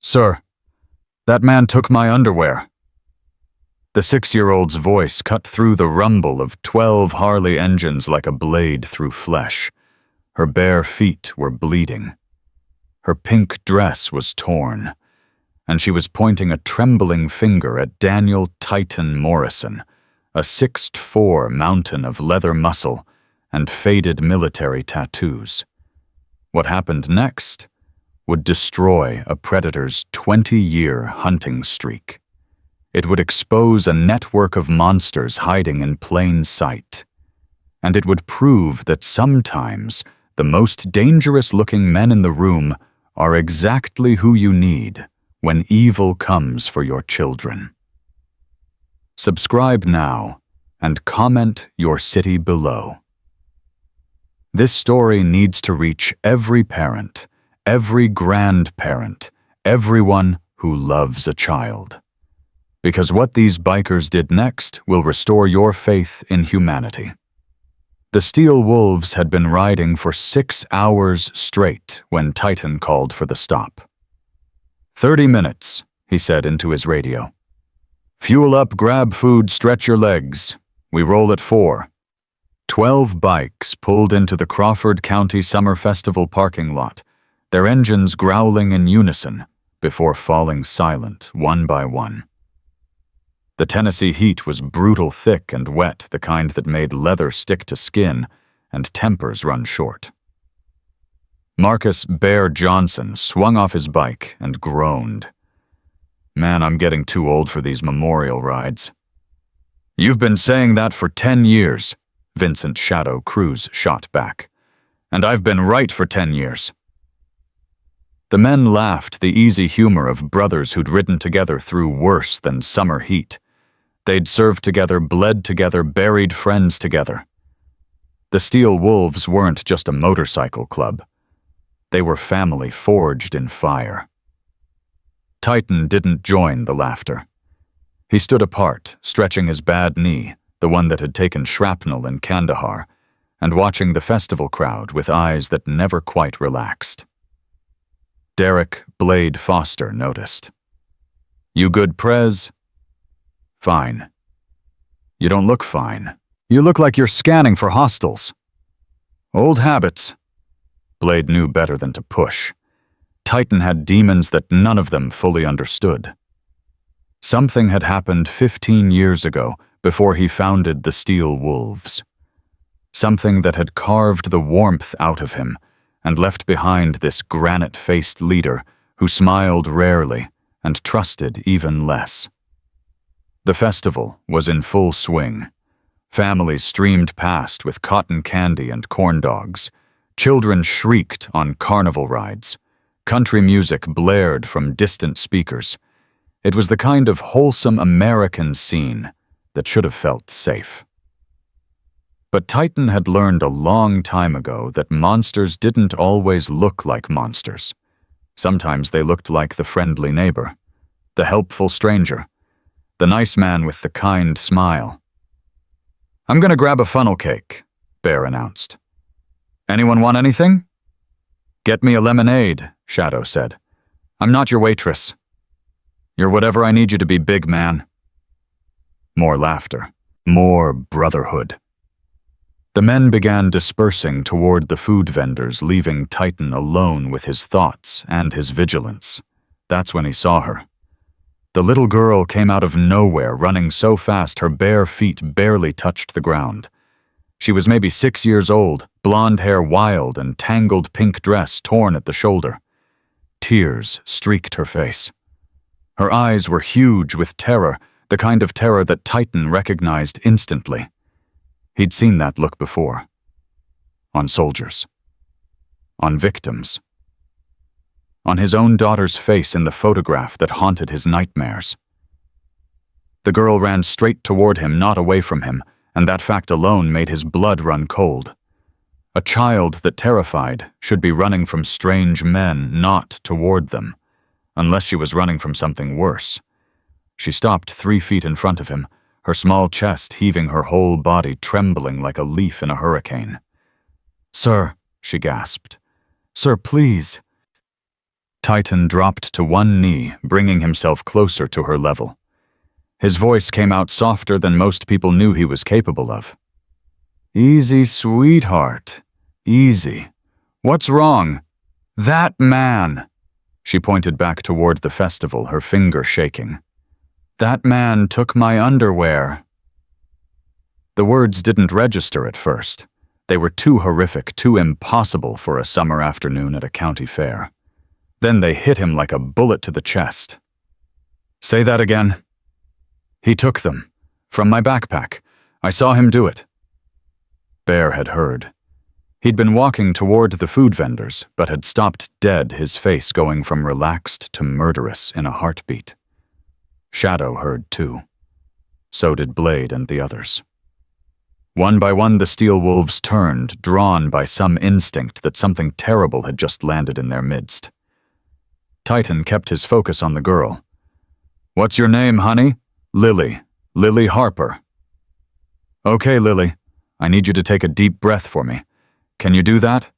Sir, that man took my underwear. The 6-year-old's voice cut through the rumble of 12 Harley engines like a blade through flesh. Her bare feet were bleeding. Her pink dress was torn, and she was pointing a trembling finger at Daniel Titan Morrison, a 6'4" mountain of leather muscle and faded military tattoos. What happened next would destroy a predator's 20-year hunting streak. It would expose a network of monsters hiding in plain sight. And it would prove that sometimes the most dangerous-looking men in the room are exactly who you need when evil comes for your children. Subscribe now and comment your city below. This story needs to reach every parent, every grandparent, everyone who loves a child. Because what these bikers did next will restore your faith in humanity. The steel wolves had been riding for 6 hours straight when Titan called for the stop. 30 minutes, he said into his radio. Fuel up, grab food, stretch your legs. We roll at 4. 12 bikes pulled into the Crawford County Summer Festival parking lot, their engines growling in unison before falling silent one by one. The Tennessee heat was brutal, thick and wet, the kind that made leather stick to skin and tempers run short. Marcus Bear Johnson swung off his bike and groaned. Man, I'm getting too old for these memorial rides. You've been saying that for 10 years, Vincent Shadow Cruz shot back. And I've been right for 10 years. The men laughed, the easy humor of brothers who'd ridden together through worse than summer heat. They'd served together, bled together, buried friends together. The Steel Wolves weren't just a motorcycle club. They were family forged in fire. Titan didn't join the laughter. He stood apart, stretching his bad knee, the one that had taken shrapnel in Kandahar, and watching the festival crowd with eyes that never quite relaxed. Derek Blade Foster noticed. You good, Prez? Fine. You don't look fine. You look like you're scanning for hostiles. Old habits. Blade knew better than to push. Titan had demons that none of them fully understood. Something had happened 15 years ago before he founded the Steel Wolves. Something that had carved the warmth out of him and left behind this granite-faced leader who smiled rarely and trusted even less. The festival was in full swing. Families streamed past with cotton candy and corn dogs. Children shrieked on carnival rides. Country music blared from distant speakers. It was the kind of wholesome American scene that should have felt safe. But Titan had learned a long time ago that monsters didn't always look like monsters. Sometimes they looked like the friendly neighbor, the helpful stranger, the nice man with the kind smile. I'm gonna grab a funnel cake, Bear announced. Anyone want anything? Get me a lemonade, Shadow said. I'm not your waitress. You're whatever I need you to be, big man. More laughter, more brotherhood. The men began dispersing toward the food vendors, leaving Titan alone with his thoughts and his vigilance. That's when he saw her. The little girl came out of nowhere, running so fast her bare feet barely touched the ground. She was maybe 6 years old, blonde hair wild and tangled pink dress torn at the shoulder. Tears streaked her face. Her eyes were huge with terror, the kind of terror that Titan recognized instantly. He'd seen that look before. On soldiers. On victims. On his own daughter's face in the photograph that haunted his nightmares. The girl ran straight toward him, not away from him, and that fact alone made his blood run cold. A child that terrified should be running from strange men, not toward them, unless she was running from something worse. She stopped 3 feet in front of him, her small chest heaving, her whole body trembling like a leaf in a hurricane. Sir, she gasped. Sir, please. Titan dropped to one knee, bringing himself closer to her level. His voice came out softer than most people knew he was capable of. "Easy, sweetheart. Easy. What's wrong?" "That man!" She pointed back toward the festival, her finger shaking. "That man took my underwear." The words didn't register at first. They were too horrific, too impossible for a summer afternoon at a county fair. Then they hit him like a bullet to the chest. "Say that again." "He took them. From my backpack. I saw him do it." Bear had heard. He'd been walking toward the food vendors, but had stopped dead, his face going from relaxed to murderous in a heartbeat. Shadow heard too. So did Blade and the others. One by one the steel wolves turned, drawn by some instinct that something terrible had just landed in their midst. Titan kept his focus on the girl. "What's your name, honey?" "Lily. Lily Harper." "Okay, Lily. I need you to take a deep breath for me. Can you do that?"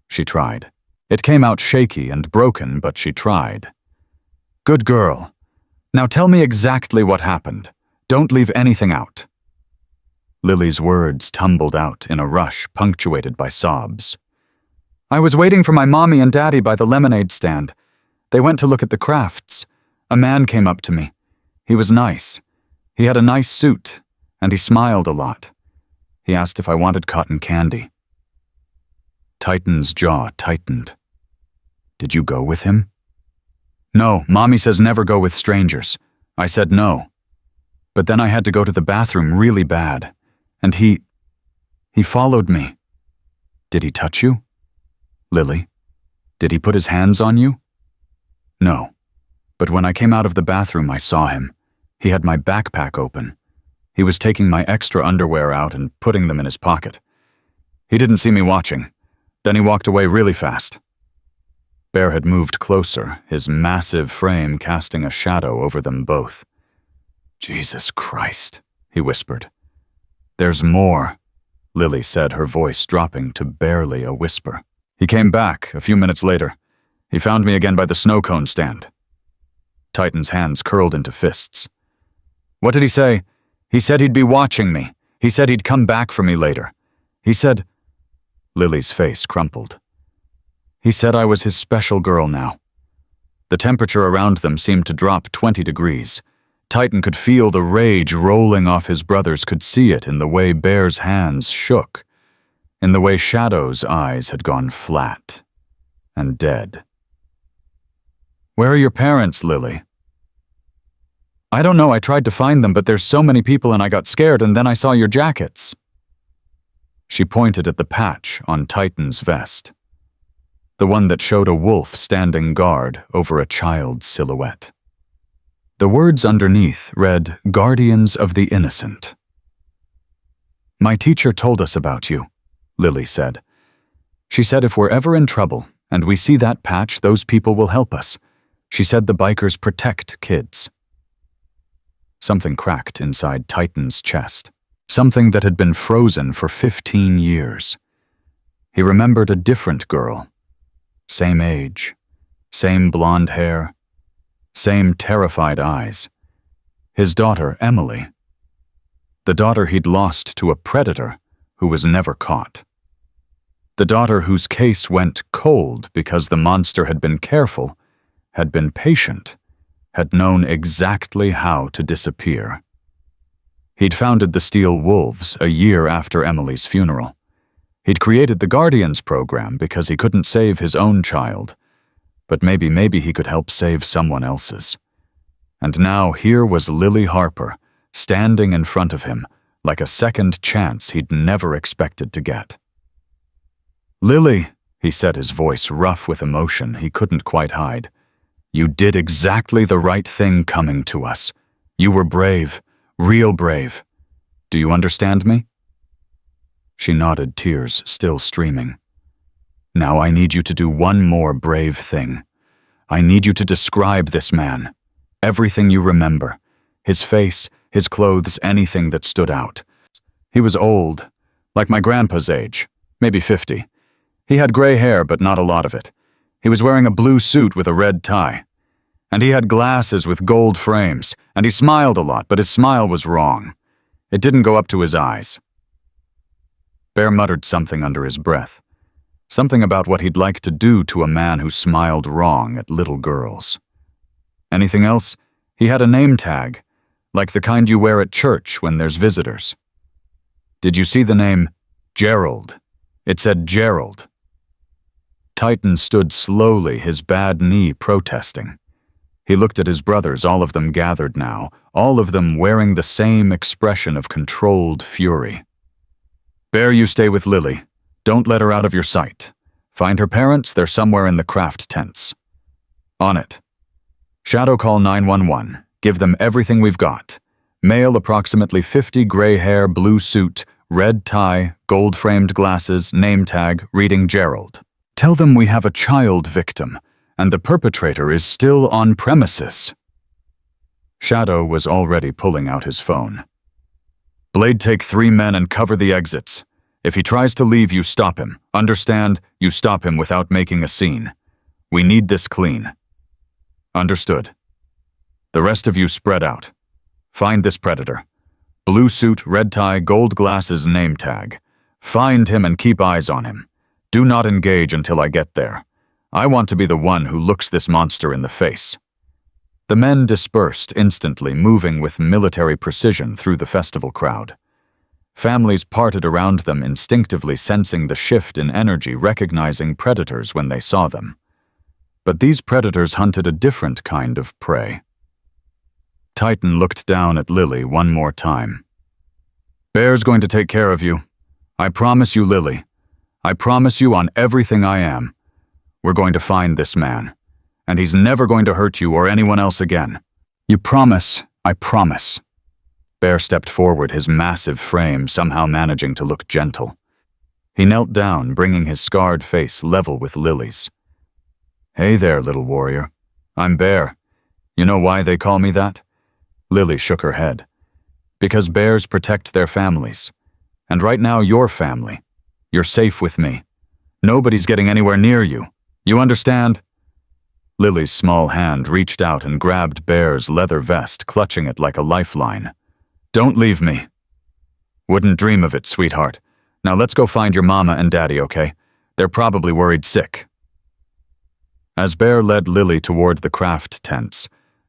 She tried. It came out shaky and broken, but she tried. "Good girl. Now tell me exactly what happened. Don't leave anything out." Lily's words tumbled out in a rush, punctuated by sobs. "I was waiting for my mommy and daddy by the lemonade stand. They went to look at the crafts. A man came up to me. He was nice. He had a nice suit, and he smiled a lot. He asked if I wanted cotton candy." Titan's jaw tightened. "Did you go with him?" "No, Mommy says never go with strangers." I said no. But then I had to go to the bathroom really bad, and he followed me. "Did he touch you?" "Lily, did he put his hands on you?" "No. But when I came out of the bathroom, I saw him. He had my backpack open. He was taking my extra underwear out and putting them in his pocket. He didn't see me watching. Then he walked away really fast." Bear had moved closer, his massive frame casting a shadow over them both. "Jesus Christ," he whispered. "There's more," Lily said, her voice dropping to barely a whisper. "He came back a few minutes later. He found me again by the snow cone stand." Titan's hands curled into fists. "What did he say?" "He said he'd be watching me. He said he'd come back for me later. He said—" Lily's face crumpled. "He said I was his special girl now." The temperature around them seemed to drop 20 degrees. Titan could feel the rage rolling off his brothers, could see it in the way Bear's hands shook, in the way Shadow's eyes had gone flat and dead. "Where are your parents, Lily?" "I don't know, I tried to find them, but there's so many people and I got scared, and then I saw your jackets." She pointed at the patch on Titan's vest, the one that showed a wolf standing guard over a child's silhouette. The words underneath read, "Guardians of the Innocent." "My teacher told us about you," Lily said. "She said if we're ever in trouble and we see that patch, those people will help us. She said the bikers protect kids." Something cracked inside Titan's chest, something that had been frozen for 15 years. He remembered a different girl. Same age, same blonde hair, same terrified eyes. His daughter, Emily. The daughter he'd lost to a predator who was never caught. The daughter whose case went cold because the monster had been careful, had been patient, had known exactly how to disappear. He'd founded the Steel Wolves a year after Emily's funeral. He'd created the Guardians program because he couldn't save his own child, but maybe he could help save someone else's. And now here was Lily Harper, standing in front of him, like a second chance he'd never expected to get. "Lily," he said, his voice rough with emotion he couldn't quite hide, "you did exactly the right thing coming to us. You were brave, real brave. Do you understand me?" She nodded, tears still streaming. "Now I need you to do one more brave thing. I need you to describe this man. Everything you remember. His face, his clothes, anything that stood out. He was old, like my grandpa's age, maybe 50. He had gray hair, but not a lot of it. He was wearing a blue suit with a red tie. And he had glasses with gold frames, and he smiled a lot, but his smile was wrong. It didn't go up to his eyes. Bear muttered something under his breath. Something about what he'd like to do to a man who smiled wrong at little girls. Anything else? He had a name tag, like the kind you wear at church when there's visitors. Did you see the name Gerald? It said Gerald. Titan stood slowly, his bad knee protesting. He looked at his brothers, all of them gathered now, all of them wearing the same expression of controlled fury. Bear, you stay with Lily. Don't let her out of your sight. Find her parents, they're somewhere in the craft tents. On it. Shadow, call 911. Give them everything we've got. Male, approximately 50, gray hair, blue suit, red tie, gold-framed glasses, name tag, reading Gerald. Tell them we have a child victim, and the perpetrator is still on premises. Shadow was already pulling out his phone. Blade, take 3 men and cover the exits. If he tries to leave, you stop him. Understand? You stop him without making a scene. We need this clean. Understood. The rest of you spread out. Find this predator. Blue suit, red tie, gold glasses, name tag. Find him and keep eyes on him. Do not engage until I get there. I want to be the one who looks this monster in the face. The men dispersed instantly, moving with military precision through the festival crowd. Families parted around them, instinctively sensing the shift in energy, recognizing predators when they saw them. But these predators hunted a different kind of prey. Titan looked down at Lily one more time. Bear's going to take care of you. I promise you, Lily. I promise you on everything I am. We're going to find this man, and he's never going to hurt you or anyone else again. You promise? I promise. Bear stepped forward, his massive frame somehow managing to look gentle. He knelt down, bringing his scarred face level with Lily's. Hey there, little warrior. I'm Bear. You know why they call me that? Lily shook her head. Because bears protect their families. And right now, your family. You're safe with me. Nobody's getting anywhere near you. You understand? Lily's small hand reached out and grabbed Bear's leather vest, clutching it like a lifeline. Don't leave me. Wouldn't dream of it, sweetheart. Now let's go find your mama and daddy, okay? They're probably worried sick. As Bear led Lily toward the craft tents,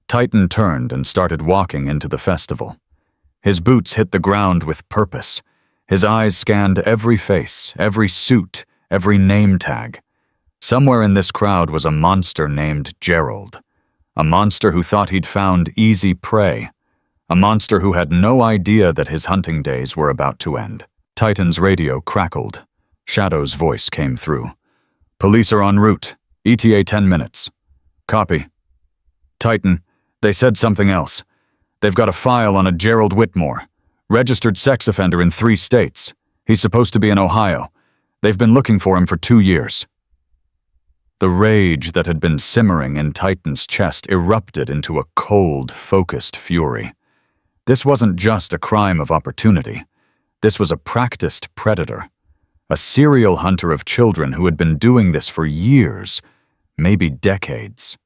Titan turned and started walking into the festival. His boots hit the ground with purpose. His eyes scanned every face, every suit, every name tag. Somewhere in this crowd was a monster named Gerald. A monster who thought he'd found easy prey. A monster who had no idea that his hunting days were about to end. Titan's radio crackled. Shadow's voice came through. Police are en route. ETA 10 minutes. Copy. Titan, they said something else. They've got a file on a Gerald Whitmore. Registered sex offender in 3 states. He's supposed to be in Ohio. They've been looking for him for 2 years. The rage that had been simmering in Titan's chest erupted into a cold, focused fury. This wasn't just a crime of opportunity. This was a practiced predator. A serial hunter of children who had been doing this for years, maybe decades.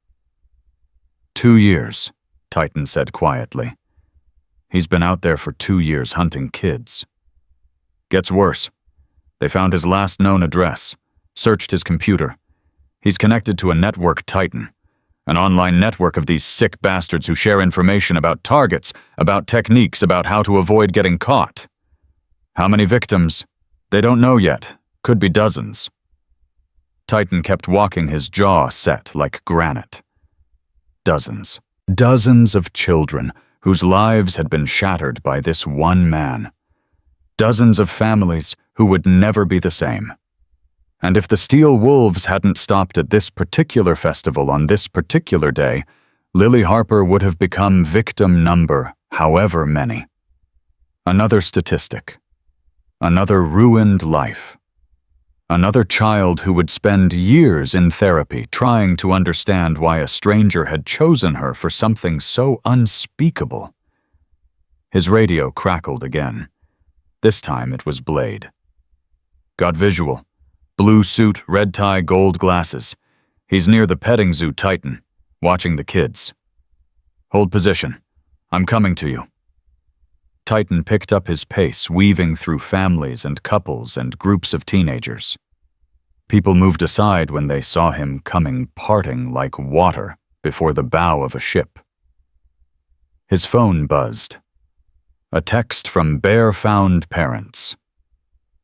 2 years, Titan said quietly. He's been out there for 2 years hunting kids. Gets worse. They found his last known address, searched his computer. He's connected to a network Titan, an online network of these sick bastards who share information about targets, about techniques, about how to avoid getting caught. How many victims? They don't know yet. Could be dozens. Titan kept walking, his jaw set like granite. Dozens. Dozens of children whose lives had been shattered by this one man. Dozens of families who would never be the same. And if the Steel Wolves hadn't stopped at this particular festival on this particular day, Lily Harper would have become victim number however many. Another statistic. Another ruined life. Another child who would spend years in therapy trying to understand why a stranger had chosen her for something so unspeakable. His radio crackled again. This time it was Blade. Got visual. Blue suit, red tie, gold glasses. He's near the petting zoo, Titan, watching the kids. Hold position. I'm coming to you. Titan picked up his pace, weaving through families and couples and groups of teenagers. People moved aside when they saw him coming, parting like water before the bow of a ship. His phone buzzed. A text from bear-found parents.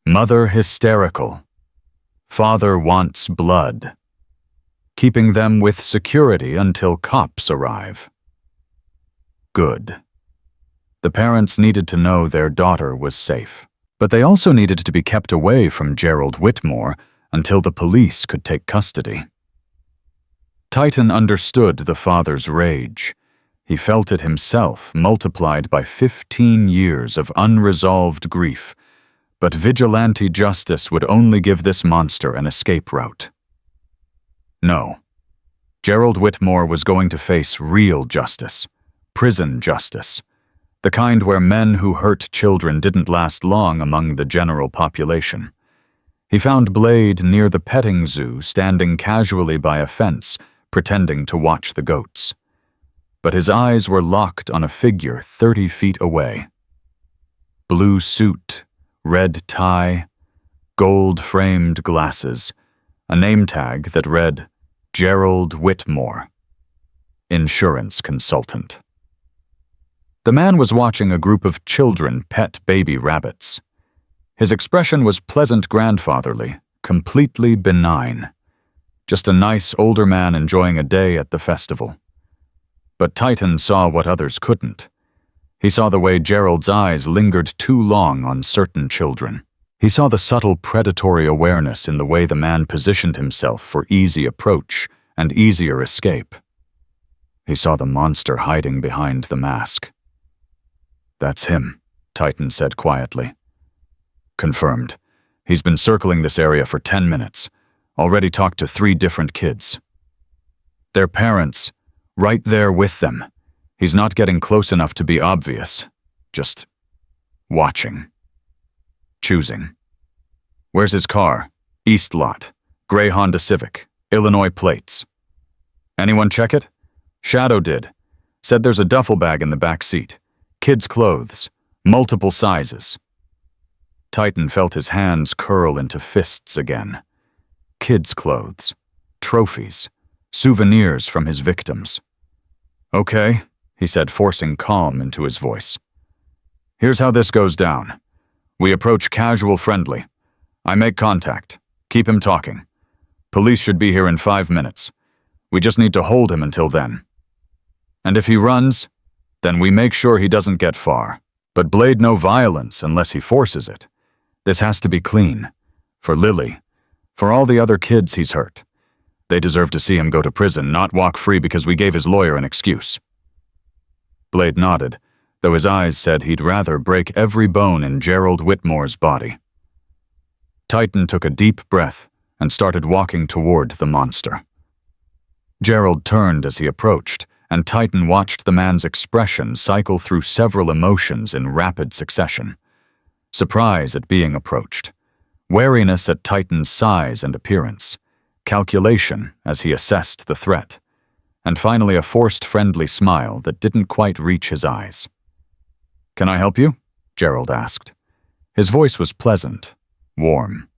Mother hysterical. Father wants blood. Keeping them with security until cops arrive. Good. The parents needed to know their daughter was safe, but they also needed to be kept away from Gerald Whitmore until the police could take custody. Titan understood the father's rage. He felt it himself, multiplied by 15 years of unresolved grief, but vigilante justice would only give this monster an escape route. No. Gerald Whitmore was going to face real justice, prison justice, the kind where men who hurt children didn't last long among the general population. He found Blade near the petting zoo, standing casually by a fence, pretending to watch the goats. But his eyes were locked on a figure 30 feet away. Blue suit, red tie, gold-framed glasses, a name tag that read, Gerald Whitmore, insurance consultant. The man was watching a group of children pet baby rabbits. His expression was pleasant grandfatherly, completely benign. Just a nice older man enjoying a day at the festival. But Titan saw what others couldn't. He saw the way Gerald's eyes lingered too long on certain children. He saw the subtle predatory awareness in the way the man positioned himself for easy approach and easier escape. He saw the monster hiding behind the mask. That's him, Titan said quietly. Confirmed. He's been circling this area for 10 minutes. Already talked to 3 different kids. Their parents, right there with them. He's not getting close enough to be obvious. Just watching. Choosing. Where's his car? East lot. Gray Honda Civic. Illinois plates. Anyone check it? Shadow did. Said there's a duffel bag in the back seat. Kids' clothes. Multiple sizes. Titan felt his hands curl into fists again. Kids' clothes. Trophies. Souvenirs from his victims. Okay, he said, forcing calm into his voice. Here's how this goes down. We approach casual friendly. I make contact. Keep him talking. Police should be here in 5 minutes. We just need to hold him until then. And if he runs, then we make sure he doesn't get far. But Blade no violence unless he forces it. This has to be clean. For Lily. For all the other kids he's hurt. They deserve to see him go to prison, not walk free because we gave his lawyer an excuse. Blade nodded, though his eyes said he'd rather break every bone in Gerald Whitmore's body. Titan took a deep breath and started walking toward the monster. Gerald turned as he approached, and Titan watched the man's expression cycle through several emotions in rapid succession. Surprise at being approached, wariness at Titan's size and appearance, calculation as he assessed the threat, and finally a forced friendly smile that didn't quite reach his eyes. "Can I help you?" Gerald asked. His voice was pleasant, warm,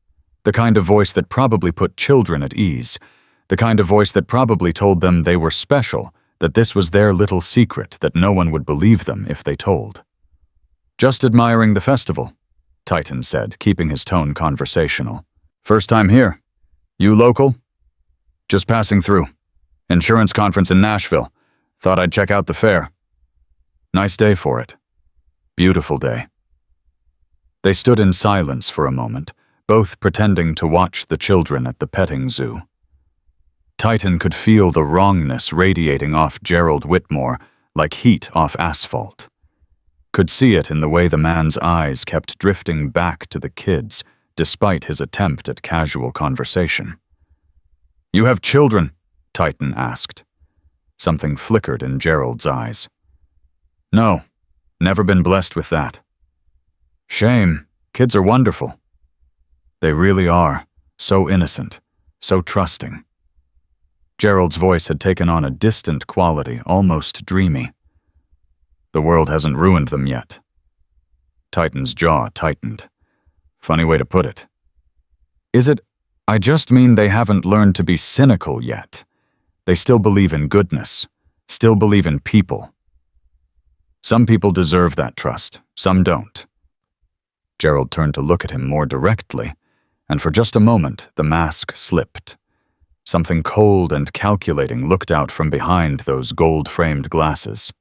the kind of voice that probably put children at ease, the kind of voice that probably told them they were special, that this was their little secret that no one would believe them if they told. "Just admiring the festival," Titan said, keeping his tone conversational. "First time here. You local?" "Just passing through. Insurance conference in Nashville. Thought I'd check out the fair." "Nice day for it." "Beautiful day." They stood in silence for a moment, both pretending to watch the children at the petting zoo. Titan could feel the wrongness radiating off Gerald Whitmore like heat off asphalt. Could see it in the way the man's eyes kept drifting back to the kids, despite his attempt at casual conversation. "You have children?" Titan asked. Something flickered in Gerald's eyes. "No, never been blessed with that." "Shame. Kids are wonderful." "They really are. So innocent. So trusting." Gerald's voice had taken on a distant quality, almost dreamy. The world hasn't ruined them yet. Titan's jaw tightened. Funny way to put it. Is it? I just mean they haven't learned to be cynical yet. They still believe in goodness, still believe in people. Some people deserve that trust, some don't. Gerald turned to look at him more directly, and for just a moment the mask slipped. Something cold and calculating looked out from behind those gold-framed glasses.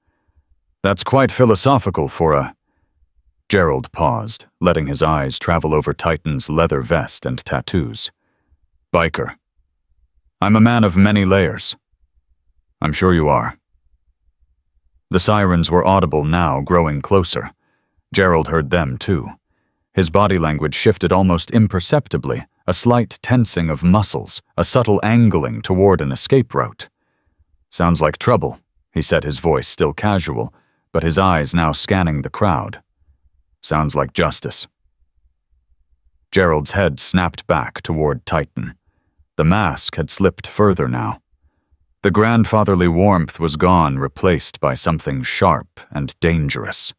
That's quite philosophical for a... Gerald paused, letting his eyes travel over Titan's leather vest and tattoos. Biker. I'm a man of many layers. I'm sure you are. The sirens were audible now, growing closer. Gerald heard them too. His body language shifted almost imperceptibly, a slight tensing of muscles, a subtle angling toward an escape route. Sounds like trouble, he said, his voice still casual, but his eyes now scanning the crowd. Sounds like justice. Gerald's head snapped back toward Titan. The mask had slipped further now. The grandfatherly warmth was gone, replaced by something sharp and dangerous.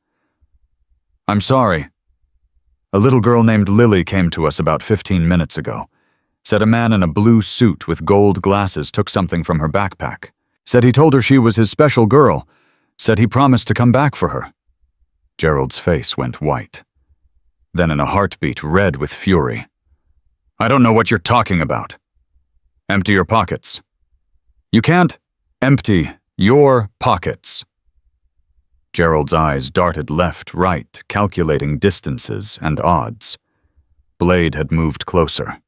I'm sorry. A little girl named Lily came to us about 15 minutes ago. Said a man in a blue suit with gold glasses took something from her backpack. Said he told her she was his special girl. Said he promised to come back for her. Gerald's face went white. Then in a heartbeat, red with fury. I don't know what you're talking about. Empty your pockets. You can't empty your pockets. Gerald's eyes darted left, right, calculating distances and odds. Blade had moved closer.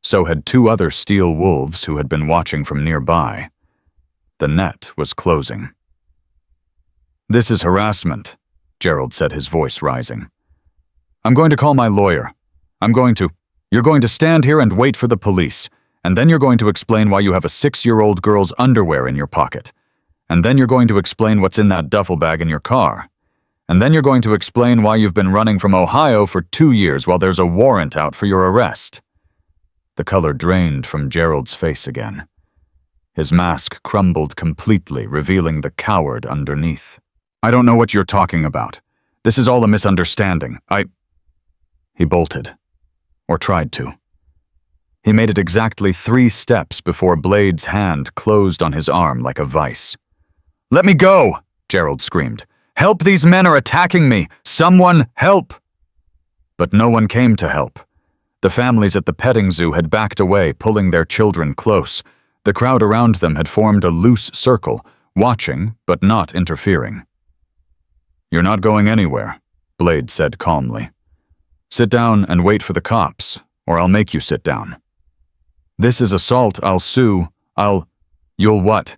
So had two other steel wolves who had been watching from nearby. The net was closing. This is harassment, Gerald said, his voice rising. I'm going to call my lawyer. You're going to stand here and wait for the police, and then you're going to explain why you have a 6-year-old girl's underwear in your pocket. And then you're going to explain what's in that duffel bag in your car. And then you're going to explain why you've been running from Ohio for 2 years while there's a warrant out for your arrest. The color drained from Gerald's face again. His mask crumbled completely, revealing the coward underneath. I don't know what you're talking about. This is all a misunderstanding. He bolted. Or tried to. He made it exactly 3 steps before Blade's hand closed on his arm like a vice. Let me go, Gerald screamed. Help, these men are attacking me. Someone help. But no one came to help. The families at the petting zoo had backed away, pulling their children close. The crowd around them had formed a loose circle, watching but not interfering. You're not going anywhere, Blade said calmly. Sit down and wait for the cops, or I'll make you sit down. This is assault, I'll sue, You'll what?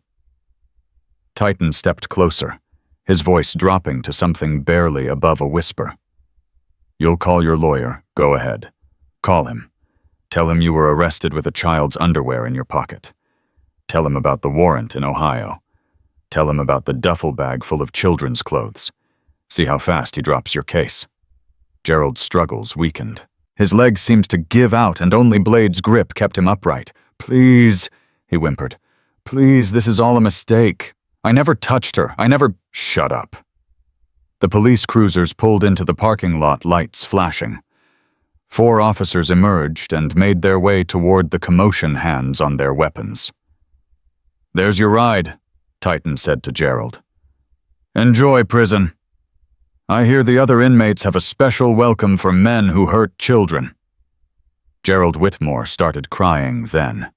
Titan stepped closer, his voice dropping to something barely above a whisper. You'll call your lawyer, go ahead. Call him. Tell him you were arrested with a child's underwear in your pocket. Tell him about the warrant in Ohio. Tell him about the duffel bag full of children's clothes. See how fast he drops your case. Gerald's struggles weakened. His legs seemed to give out, and only Blade's grip kept him upright. Please, he whimpered. Please, this is all a mistake. I never touched her. Shut up. The police cruisers pulled into the parking lot, lights flashing. 4 officers emerged and made their way toward the commotion, hands on their weapons. There's your ride, Titan said to Gerald. Enjoy prison. I hear the other inmates have a special welcome for men who hurt children. Gerald Whitmore started crying then.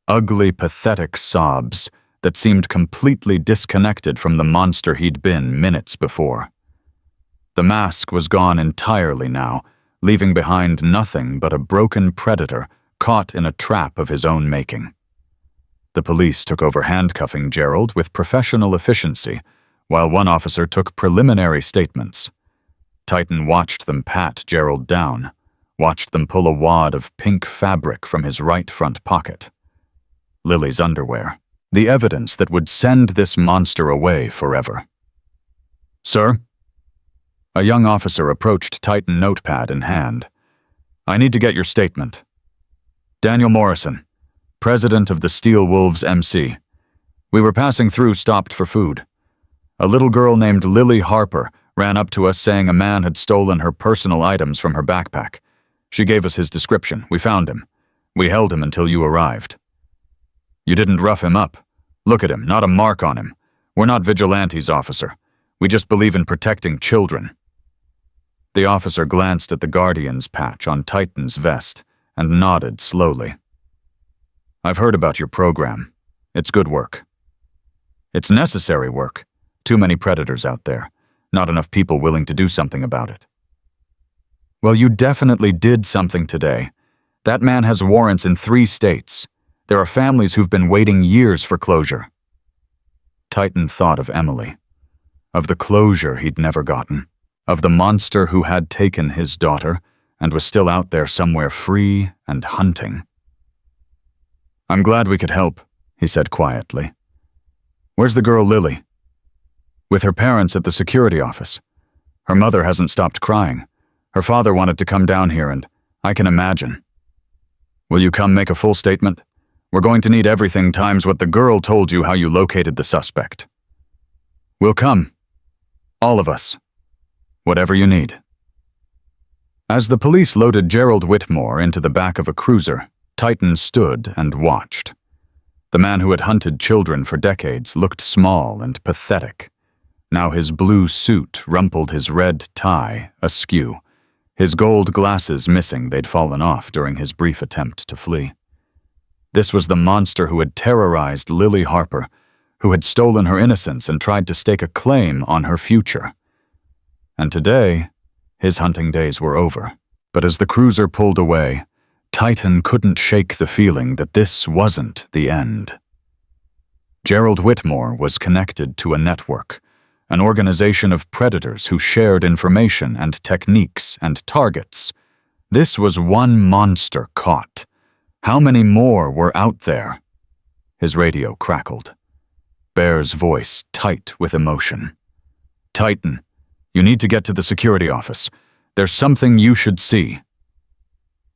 Ugly, pathetic sobs that seemed completely disconnected from the monster he'd been minutes before. The mask was gone entirely now, leaving behind nothing but a broken predator caught in a trap of his own making. The police took over handcuffing Gerald with professional efficiency, while one officer took preliminary statements. Titan watched them pat Gerald down, watched them pull a wad of pink fabric from his right front pocket. Lily's underwear, the evidence that would send this monster away forever. Sir? A young officer approached, Titan notepad in hand. I need to get your statement. Daniel Morrison, president of the Steel Wolves MC. We were passing through, stopped for food. A little girl named Lily Harper ran up to us saying a man had stolen her personal items from her backpack. She gave us his description. We found him. We held him until you arrived. You didn't rough him up. Look at him, not a mark on him. We're not vigilantes, officer. We just believe in protecting children. The officer glanced at the Guardian's patch on Titan's vest and nodded slowly. I've heard about your program. It's good work. It's necessary work. Too many predators out there. Not enough people willing to do something about it. Well, you definitely did something today. That man has warrants in 3 states. There are families who've been waiting years for closure. Titan thought of Emily, of the closure he'd never gotten, of the monster who had taken his daughter and was still out there somewhere free and hunting. I'm glad we could help, he said quietly. Where's the girl Lily? With her parents at the security office. Her mother hasn't stopped crying. Her father wanted to come down here, and I can imagine. Will you come make a full statement? We're going to need everything times what the girl told you how you located the suspect. We'll come. All of us. Whatever you need. As the police loaded Gerald Whitmore into the back of a cruiser, Titan stood and watched. The man who had hunted children for decades looked small and pathetic. Now his blue suit rumpled his red tie askew. His gold glasses missing, they'd fallen off during his brief attempt to flee. This was the monster who had terrorized Lily Harper, who had stolen her innocence and tried to stake a claim on her future. And today, his hunting days were over. But as the cruiser pulled away, Titan couldn't shake the feeling that this wasn't the end. Gerald Whitmore was connected to a network, an organization of predators who shared information and techniques and targets. This was one monster caught. How many more were out there? His radio crackled. Bear's voice tight with emotion. Titan, you need to get to the security office. There's something you should see.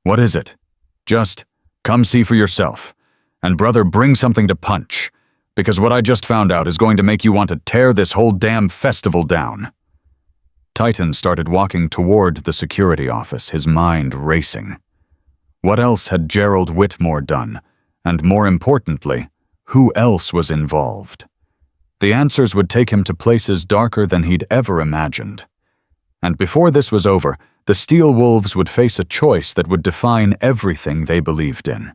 What is it? Just come see for yourself. And brother, bring something to punch, because what I just found out is going to make you want to tear this whole damn festival down. Titan started walking toward the security office, his mind racing. What else had Gerald Whitmore done? And more importantly, who else was involved? The answers would take him to places darker than he'd ever imagined. And before this was over, the Steel Wolves would face a choice that would define everything they believed in.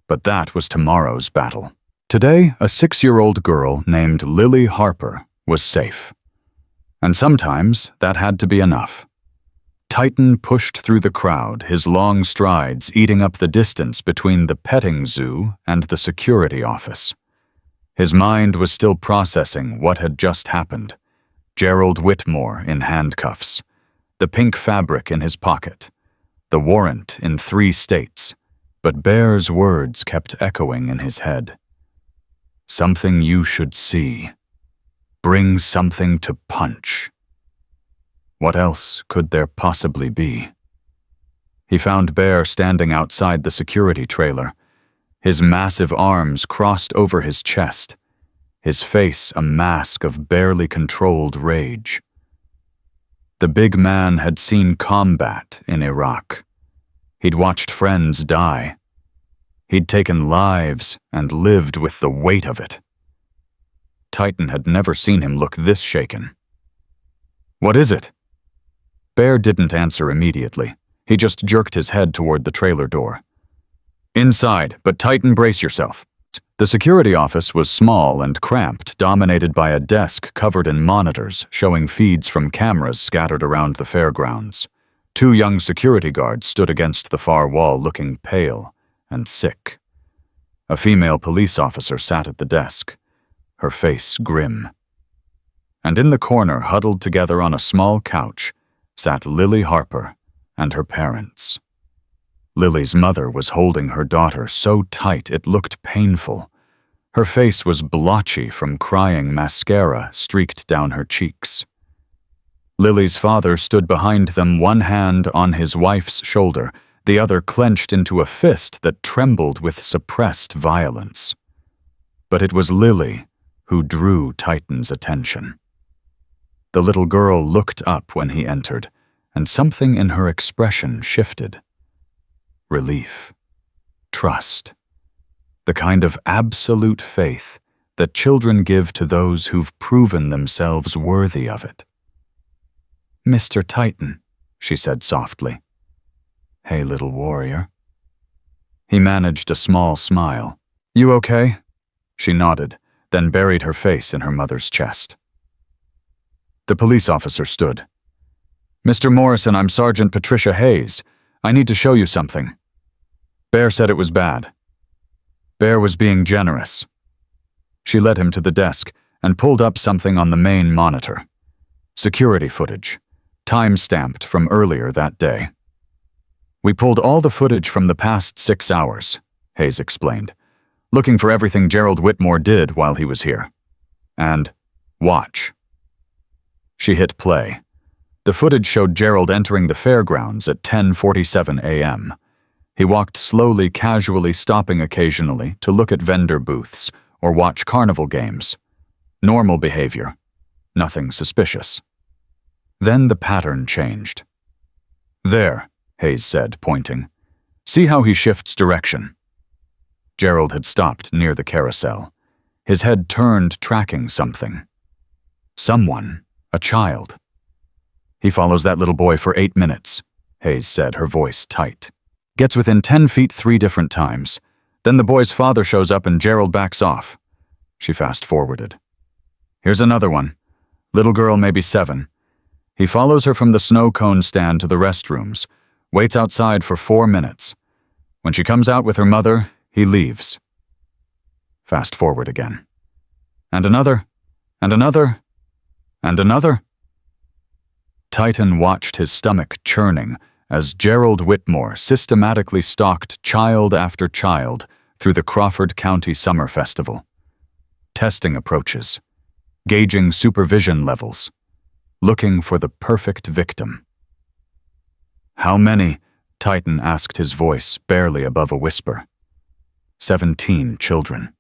But that was tomorrow's battle. Today, a 6-year-old girl named Lily Harper was safe. And sometimes that had to be enough. Titan pushed through the crowd, his long strides eating up the distance between the petting zoo and the security office. His mind was still processing what had just happened. Gerald Whitmore in handcuffs, the pink fabric in his pocket, the warrant in 3 states, but Bear's words kept echoing in his head. Something you should see. Bring something to punch. What else could there possibly be? He found Bear standing outside the security trailer, his massive arms crossed over his chest, his face a mask of barely controlled rage. The big man had seen combat in Iraq. He'd watched friends die. He'd taken lives and lived with the weight of it. Titan had never seen him look this shaken. What is it? Bear didn't answer immediately. He just jerked his head toward the trailer door. Inside, but Titan, brace yourself. The security office was small and cramped, dominated by a desk covered in monitors showing feeds from cameras scattered around the fairgrounds. 2 young security guards stood against the far wall looking pale and sick. A female police officer sat at the desk, her face grim. And in the corner, huddled together on a small couch, sat Lily Harper and her parents. Lily's mother was holding her daughter so tight it looked painful. Her face was blotchy from crying mascara streaked down her cheeks. Lily's father stood behind them, one hand on his wife's shoulder, the other clenched into a fist that trembled with suppressed violence. But it was Lily who drew Titan's attention. The little girl looked up when he entered, and something in her expression shifted. Relief. Trust. The kind of absolute faith that children give to those who've proven themselves worthy of it. "Mr. Titan," she said softly. "Hey, little warrior." He managed a small smile. "You okay?" She nodded, then buried her face in her mother's chest. The police officer stood. "Mr. Morrison, I'm Sergeant Patricia Hayes. I need to show you something." Bear said it was bad. Bear was being generous. She led him to the desk and pulled up something on the main monitor. Security footage, time-stamped from earlier that day. "We pulled all the footage from the past 6 hours," Hayes explained, "looking for everything Gerald Whitmore did while he was here. And watch." She hit play. The footage showed Gerald entering the fairgrounds at 10:47 a.m. He walked slowly, casually stopping occasionally to look at vendor booths or watch carnival games. Normal behavior. Nothing suspicious. Then the pattern changed. "There," Hayes said, pointing. "See how he shifts direction." Gerald had stopped near the carousel. His head turned, tracking something. Someone, a child. "He follows that little boy for 8 minutes, Hayes said, her voice tight. "Gets within 10 feet 3 different times. Then the boy's father shows up and Gerald backs off." She fast-forwarded. "Here's another one. Little girl, maybe 7. He follows her from the snow cone stand to the restrooms, waits outside for 4 minutes. When she comes out with her mother, he leaves." Fast forward again. "And another, and another, and another." Titan watched his stomach churning as Gerald Whitmore systematically stalked child after child through the Crawford County Summer Festival. Testing approaches, gauging supervision levels, looking for the perfect victim. "How many?" Titan asked, his voice barely above a whisper. 17 children.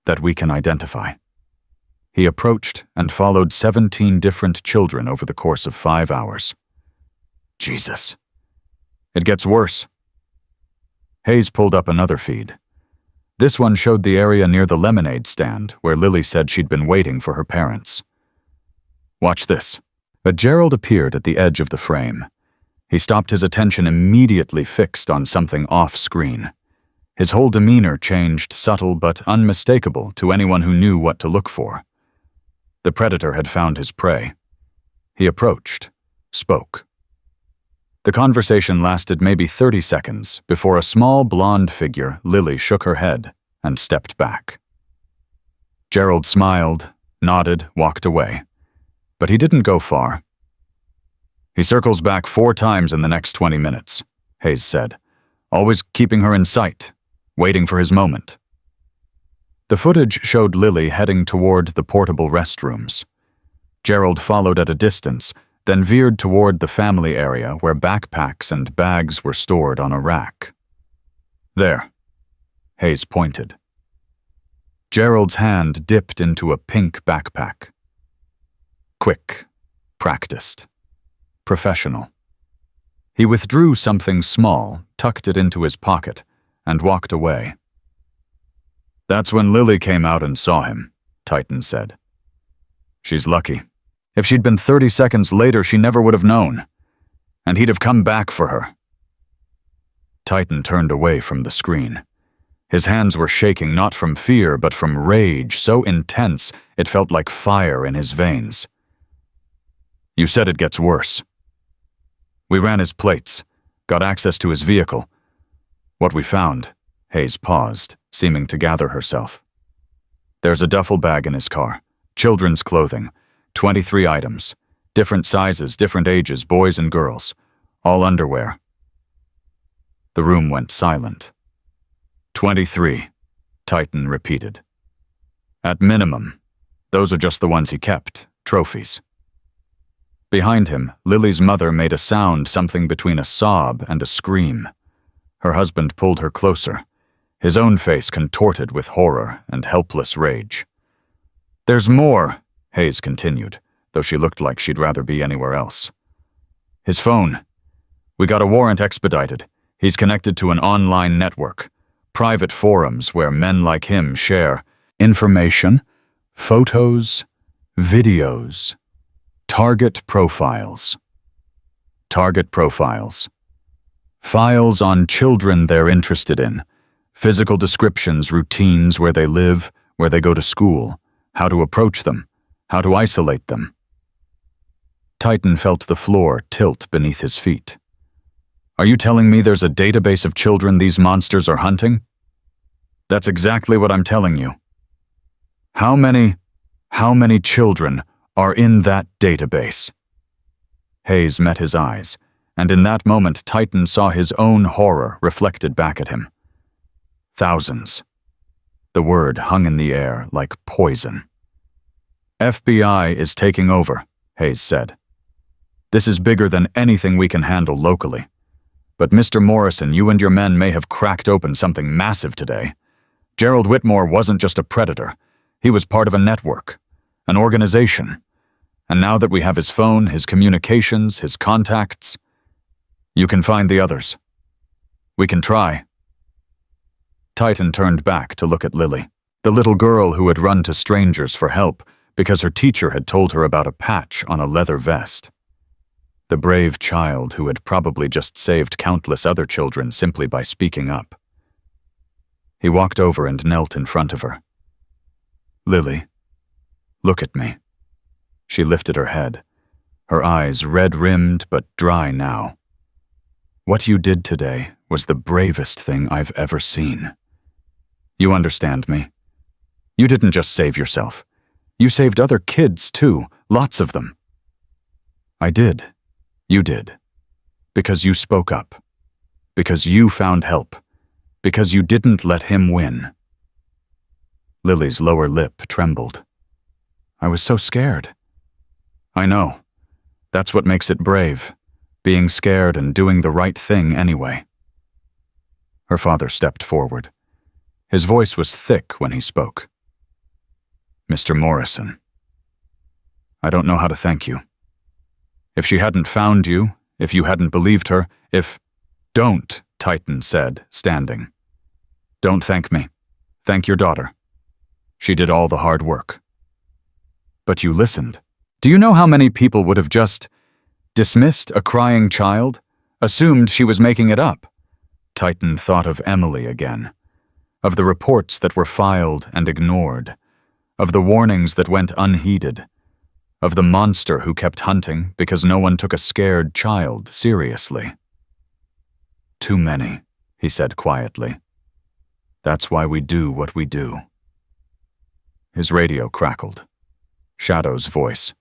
That we can identify." He approached and followed 17 different children over the course of 5 hours. "Jesus. It gets worse." Hayes pulled up another feed. This one showed the area near the lemonade stand where Lily said she'd been waiting for her parents. "Watch this." But Gerald appeared at the edge of the frame. He stopped, his attention immediately fixed on something off-screen. His whole demeanor changed, subtle but unmistakable to anyone who knew what to look for. The predator had found his prey. He approached, spoke. The conversation lasted maybe 30 seconds before a small blonde figure, Lily, shook her head and stepped back. Gerald smiled, nodded, walked away. But he didn't go far. "He circles back 4 times in the next 20 minutes, Hayes said, always keeping her in sight, waiting for his moment. The footage showed Lily heading toward the portable restrooms. Gerald followed at a distance, then veered toward the family area where backpacks and bags were stored on a rack. "There," Hayes pointed. Gerald's hand dipped into a pink backpack. Quick, practiced, professional. He withdrew something small, tucked it into his pocket, and walked away. "That's when Lily came out and saw him," Titan said. "She's lucky. If she'd been 30 seconds later, she never would have known. And he'd have come back for her." Titan turned away from the screen. His hands were shaking not from fear, but from rage so intense it felt like fire in his veins. "You said it gets worse." "We ran his plates, got access to his vehicle. What we found," Hayes paused, seeming to gather herself. "There's a duffel bag in his car, children's clothing, 23 items, different sizes, different ages, boys and girls, all underwear." The room went silent. 23, Titan repeated. "At minimum, those are just the ones he kept, trophies." Behind him, Lily's mother made a sound, something between a sob and a scream. Her husband pulled her closer, his own face contorted with horror and helpless rage. "There's more," Hayes continued, though she looked like she'd rather be anywhere else. "His phone. We got a warrant expedited. He's connected to an online network, private forums where men like him share information, photos, videos, target profiles. Target profiles. Files on children they're interested in, physical descriptions, routines, where they live, where they go to school, how to approach them, how to isolate them." Titan felt the floor tilt beneath his feet. "Are you telling me there's a database of children these monsters are hunting?" "That's exactly what I'm telling you." How many children are in that database?" Hayes met his eyes, and in that moment Titan saw his own horror reflected back at him. Thousands. The word hung in the air like poison. "FBI is taking over," Hayes said. "This is bigger than anything we can handle locally. But Mr. Morrison, you and your men may have cracked open something massive today. Gerald Whitmore wasn't just a predator. He was part of a network, an organization. And now that we have his phone, his communications, his contacts, you can find the others. We can try." Titan turned back to look at Lily, the little girl who had run to strangers for help because her teacher had told her about a patch on a leather vest. The brave child who had probably just saved countless other children simply by speaking up. He walked over and knelt in front of her. "Lily, look at me." She lifted her head, her eyes red-rimmed but dry now. "What you did today was the bravest thing I've ever seen. You understand me? You didn't just save yourself. You saved other kids too, lots of them." "I did. You did. Because you spoke up. Because you found help. Because you didn't let him win." Lily's lower lip trembled. "I was so scared." "I know. That's what makes it brave, being scared and doing the right thing anyway." Her father stepped forward. His voice was thick when he spoke. "Mr. Morrison, I don't know how to thank you. If she hadn't found you, if you hadn't believed her, if—" "Don't," Titan said, standing. "Don't thank me. Thank your daughter. She did all the hard work." "But you listened. Do you know how many people would have just dismissed a crying child, assumed she was making it up?" Titan thought of Emily again, of the reports that were filed and ignored, of the warnings that went unheeded, of the monster who kept hunting because no one took a scared child seriously. "Too many," he said quietly. "That's why we do what we do." His radio crackled. Shadow's voice.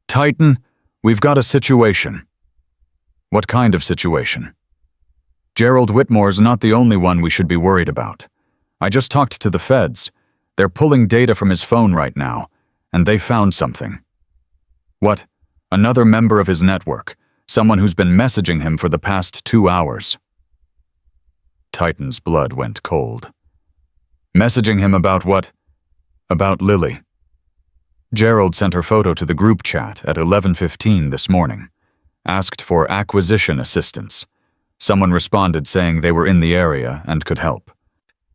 "Titan, we've got a situation." "What kind of situation?" "Gerald Whitmore's not the only one we should be worried about. I just talked to the feds. They're pulling data from his phone right now, and they found something." "What? Another member of his network, someone who's been messaging him for the past 2 hours." Titan's blood went cold. "Messaging him about what?" "About Lily. Gerald sent her photo to the group chat at 11:15 this morning. Asked for acquisition assistance. Someone responded saying they were in the area and could help."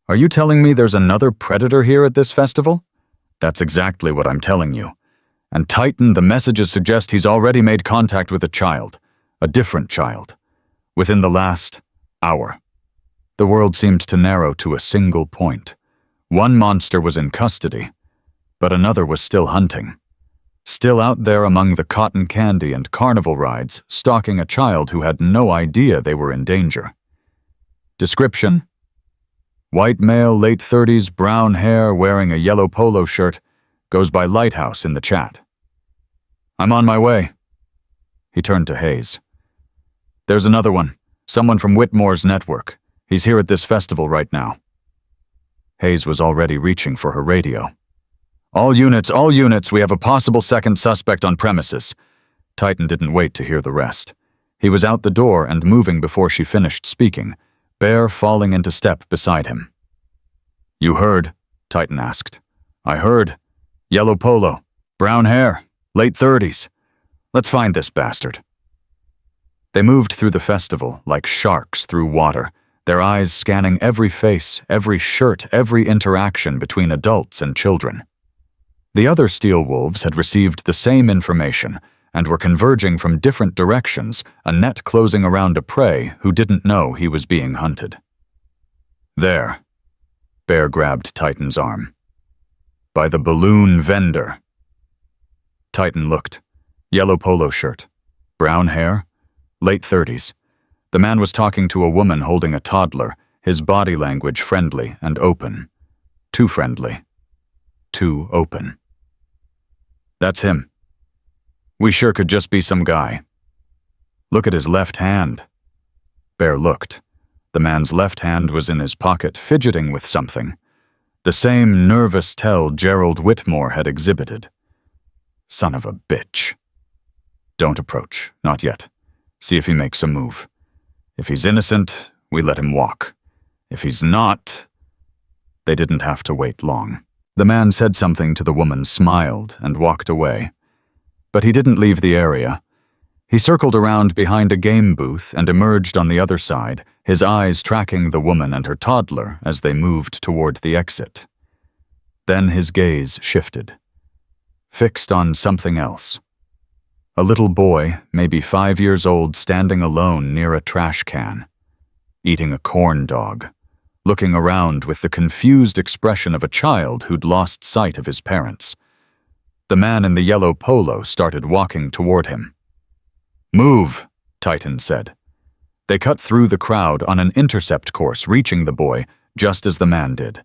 "Are you telling me there's another predator here at this festival?" "That's exactly what I'm telling you. And Titan, the messages suggest he's already made contact with a child, a different child, within the last hour." The world seemed to narrow to a single point. One monster was in custody, but another was still hunting. Still out there among the cotton candy and carnival rides, stalking a child who had no idea they were in danger. Description: white male, late 30s, brown hair, wearing a yellow polo shirt, goes by Lighthouse in the chat. "I'm on my way." He turned to Hayes. "There's another one, someone from Whitmore's network. He's here at this festival right now." Hayes was already reaching for her radio. All units, we have a possible second suspect on premises." Titan didn't wait to hear the rest. He was out the door and moving before she finished speaking, Bear falling into step beside him. "You heard?" Titan asked. "I heard. Yellow polo, brown hair, late 30s. Let's find this bastard." They moved through the festival like sharks through water, their eyes scanning every face, every shirt, every interaction between adults and children. The other steel wolves had received the same information and were converging from different directions, a net closing around a prey who didn't know he was being hunted. "There." Bear grabbed Titan's arm. "By the balloon vendor." Titan looked. Yellow polo shirt, brown hair, late 30s. The man was talking to a woman holding a toddler, his body language friendly and open. Too friendly. Too open. "That's him. We sure could just be some guy. Look at his left hand." Bear looked. The man's left hand was in his pocket, fidgeting with something. The same nervous tell Gerald Whitmore had exhibited. Son of a bitch. "Don't approach, not yet. See if he makes a move. If he's innocent, we let him walk. If he's not..." They didn't have to wait long. The man said something to the woman, smiled, and walked away. But he didn't leave the area. He circled around behind a game booth and emerged on the other side, his eyes tracking the woman and her toddler as they moved toward the exit. Then his gaze shifted, fixed on something else. A little boy, maybe 5 years old, standing alone near a trash can, eating a corn dog, looking around with the confused expression of a child who'd lost sight of his parents. The man in the yellow polo started walking toward him. "Move," Titan said. They cut through the crowd on an intercept course, reaching the boy just as the man did.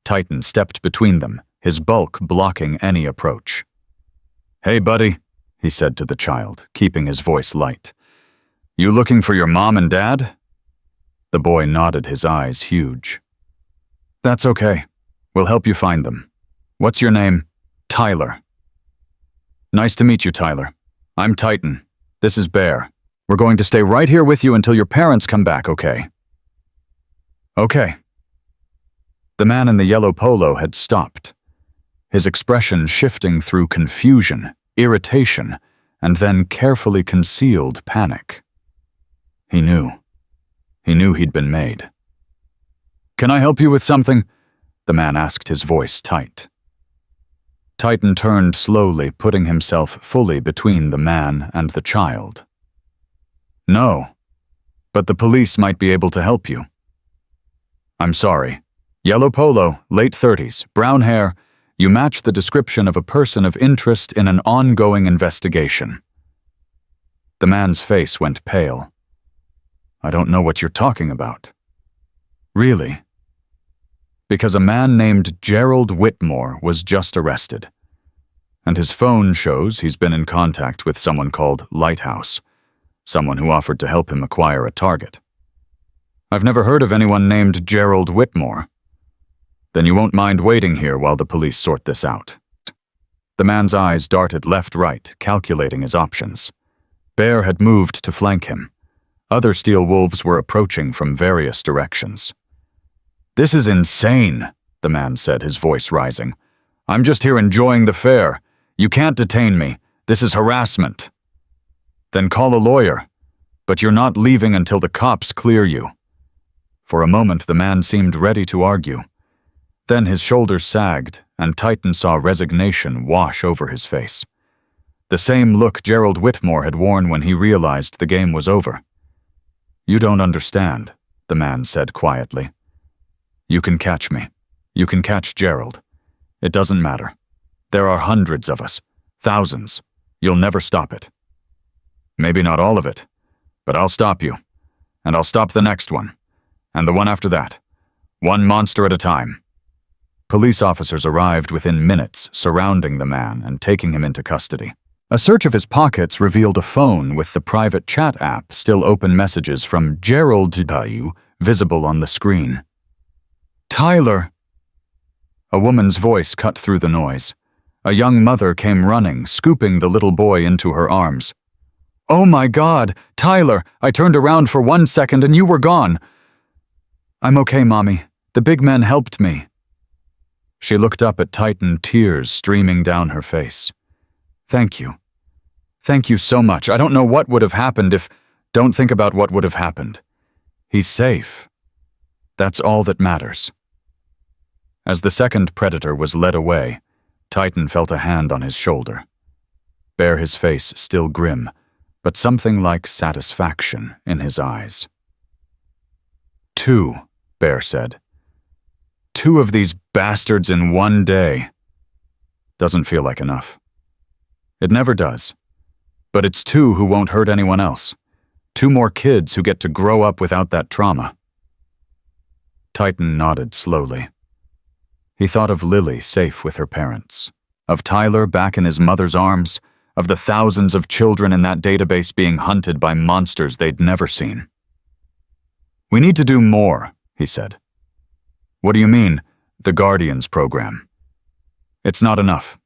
Titan stepped between them, his bulk blocking any approach. "Hey, buddy," he said to the child, keeping his voice light. "You looking for your mom and dad?" The boy nodded, his eyes huge. "That's okay. We'll help you find them. What's your name?" "Tyler." "Nice to meet you, Tyler. I'm Titan. This is Bear. We're going to stay right here with you until your parents come back, okay?" "Okay." The man in the yellow polo had stopped, his expression shifting through confusion, irritation, and then carefully concealed panic. He knew. He knew he'd been made. "Can I help you with something?" the man asked, his voice tight. Titan turned slowly, putting himself fully between the man and the child. "No, but the police might be able to help you." "I'm sorry. Yellow polo, late 30s, brown hair. You match the description of a person of interest in an ongoing investigation." The man's face went pale. "I don't know what you're talking about." "Really?" "Because a man named Gerald Whitmore was just arrested. And his phone shows he's been in contact with someone called Lighthouse, someone who offered to help him acquire a target." "I've never heard of anyone named Gerald Whitmore." "Then you won't mind waiting here while the police sort this out." The man's eyes darted left-right, calculating his options. Bear had moved to flank him. Other steel wolves were approaching from various directions. "This is insane," the man said, his voice rising. "I'm just here enjoying the fair. You can't detain me. This is harassment." "Then call a lawyer. But you're not leaving until the cops clear you." For a moment, the man seemed ready to argue. Then his shoulders sagged, and Titan saw resignation wash over his face. The same look Gerald Whitmore had worn when he realized the game was over. "You don't understand," the man said quietly. "You can catch me. You can catch Gerald. It doesn't matter. There are hundreds of us. Thousands. You'll never stop it. Maybe not all of it, but I'll stop you. And I'll stop the next one. And the one after that. One monster at a time." Police officers arrived within minutes, surrounding the man and taking him into custody. A search of his pockets revealed a phone with the private chat app, still open messages from Gerald Dayu visible on the screen. "Tyler!" A woman's voice cut through the noise. A young mother came running, scooping the little boy into her arms. "Oh my God, Tyler, I turned around for 1 second and you were gone." "I'm okay, Mommy. The big men helped me." She looked up at Titan, tears streaming down her face. "Thank you. Thank you so much. I don't know what would have happened if... Don't think about what would have happened. He's safe. That's all that matters." As the second predator was led away, Titan felt a hand on his shoulder. Bear, his face still grim, but something like satisfaction in his eyes. "2," Bear said. "2 of these bastards in one day. Doesn't feel like enough. It never does. But it's 2 who won't hurt anyone else. 2 more kids who get to grow up without that trauma." Titan nodded slowly. He thought of Lily safe with her parents, of Tyler back in his mother's arms, of the thousands of children in that database being hunted by monsters they'd never seen. "We need to do more," he said. "What do you mean, the Guardians program?" "It's not enough.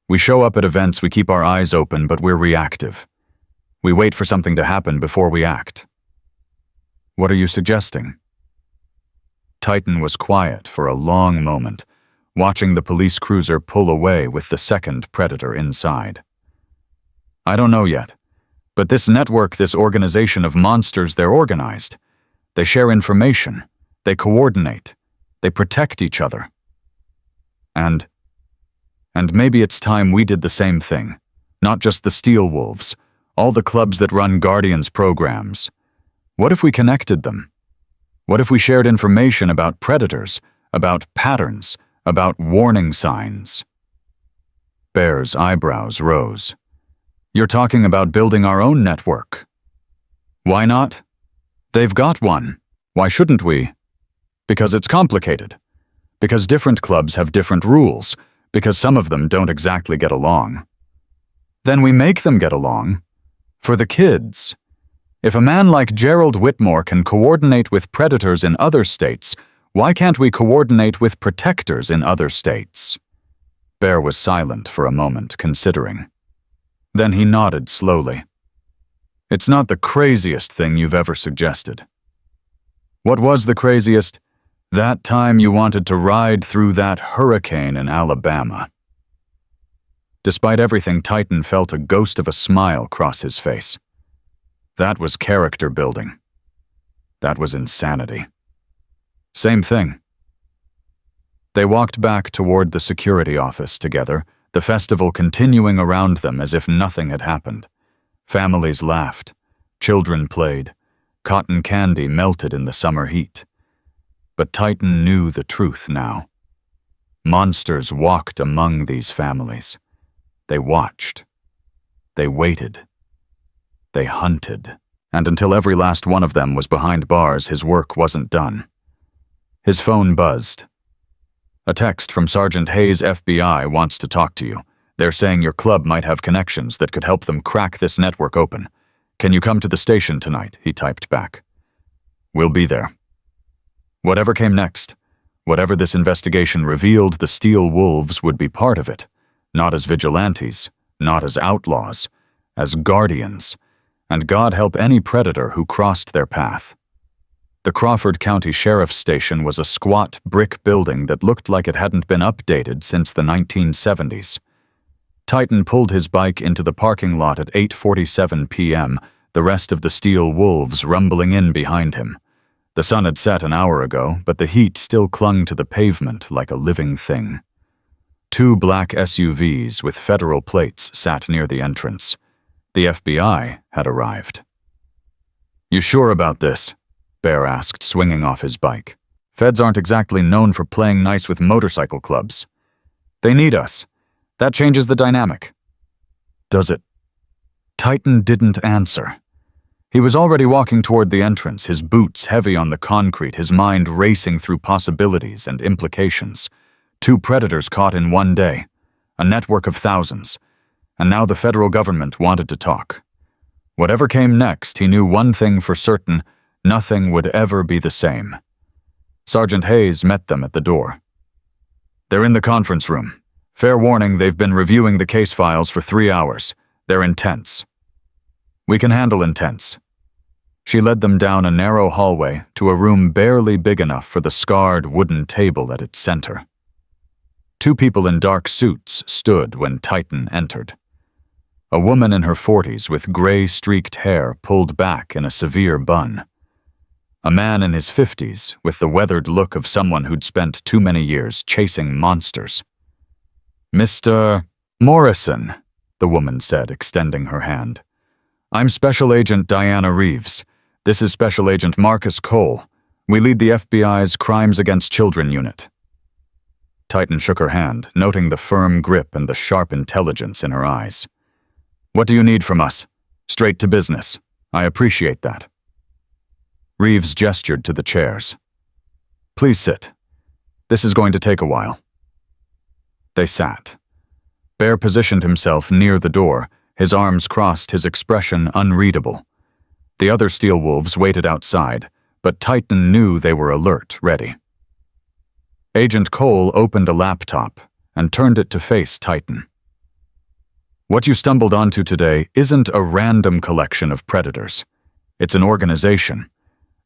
We show up at events, we keep our eyes open, but we're reactive. We wait for something to happen before we act." "What are you suggesting?" Titan was quiet for a long moment, watching the police cruiser pull away with the second predator inside. "I don't know yet, but this network, this organization of monsters, they're organized. They share information, they coordinate, they protect each other. And maybe it's time we did the same thing, not just the Steel Wolves, all the clubs that run Guardians programs. What if we connected them? What if we shared information about predators, about patterns, about warning signs?" Bear's eyebrows rose. "You're talking about building our own network." "Why not? They've got one. Why shouldn't we?" "Because it's complicated. Because different clubs have different rules. Because some of them don't exactly get along." "Then we make them get along. For the kids. If a man like Gerald Whitmore can coordinate with predators in other states, why can't we coordinate with protectors in other states?" Bear was silent for a moment, considering. Then he nodded slowly. "It's not the craziest thing you've ever suggested." "What was the craziest? That time you wanted to ride through that hurricane in Alabama." Despite everything, Titan felt a ghost of a smile cross his face. That was character building. That was insanity. Same thing. They walked back toward the security office together, the festival continuing around them as if nothing had happened. Families laughed. Children played. Cotton candy melted in the summer heat. But Titan knew the truth now. Monsters walked among these families. They watched. They waited. They hunted. And until every last one of them was behind bars, his work wasn't done. His phone buzzed. "A text from Sergeant Hayes, FBI, wants to talk to you. They're saying your club might have connections that could help them crack this network open. Can you come to the station tonight?" he typed back. "We'll be there." Whatever came next, whatever this investigation revealed, the Steel Wolves would be part of it. Not as vigilantes, not as outlaws, as guardians. And God help any predator who crossed their path. The Crawford County Sheriff's Station was a squat brick building that looked like it hadn't been updated since the 1970s. Titan pulled his bike into the parking lot at 8:47 p.m., the rest of the Steel Wolves rumbling in behind him. The sun had set an hour ago, but the heat still clung to the pavement like a living thing. 2 black SUVs with federal plates sat near the entrance. The FBI had arrived. "You sure about this?" Bear asked, swinging off his bike. "Feds aren't exactly known for playing nice with motorcycle clubs. They need us. That changes the dynamic." "Does it?" Titan didn't answer. He was already walking toward the entrance, his boots heavy on the concrete, his mind racing through possibilities and implications. 2 predators caught in one day, a network of thousands, and now the federal government wanted to talk. Whatever came next, he knew one thing for certain: nothing would ever be the same. Sergeant Hayes met them at the door. "They're in the conference room. Fair warning, they've been reviewing the case files for 3 hours. They're intense." We can handle intense. She led them down a narrow hallway to a room barely big enough for the scarred wooden table at its center. Two people in dark suits stood when Titan entered. A woman in her 40s with gray-streaked hair pulled back in a severe bun. A man in his 50s with the weathered look of someone who'd spent too many years chasing monsters. "Mr. Morrison," the woman said, extending her hand. "I'm Special Agent Diana Reeves. This is Special Agent Marcus Cole. We lead the FBI's Crimes Against Children unit." Titan shook her hand, noting the firm grip and the sharp intelligence in her eyes. "What do you need from us? Straight to business. I appreciate that." Reeves gestured to the chairs. "Please sit. This is going to take a while." They sat. Bear positioned himself near the door, his arms crossed, his expression unreadable. The other steel wolves waited outside, but Titan knew they were alert, ready. Agent Cole opened a laptop and turned it to face Titan. "What you stumbled onto today isn't a random collection of predators. It's an organization.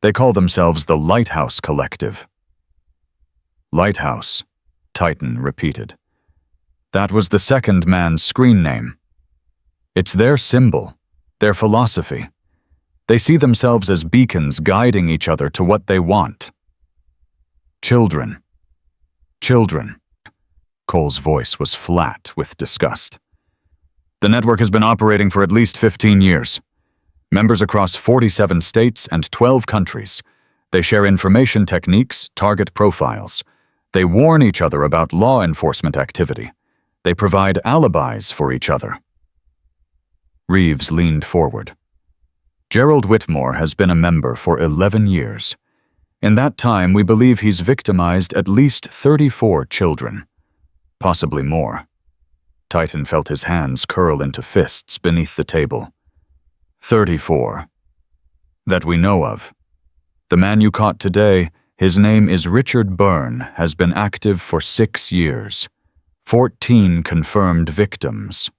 They call themselves the Lighthouse Collective." "Lighthouse," Titan repeated. That was the second man's screen name. It's their symbol, their philosophy. They see themselves as beacons guiding each other to what they want. Children. Children. Cole's voice was flat with disgust. "The network has been operating for at least 15 years. Members across 47 states and 12 countries. They share information techniques, target profiles. They warn each other about law enforcement activity. They provide alibis for each other." Reeves leaned forward. "Gerald Whitmore has been a member for 11 years. In that time, we believe he's victimized at least 34 children. Possibly more." Titan felt his hands curl into fists beneath the table. 34. That we know of. The man you caught today, his name is Richard Byrne, has been active for 6 years. 14 confirmed victims.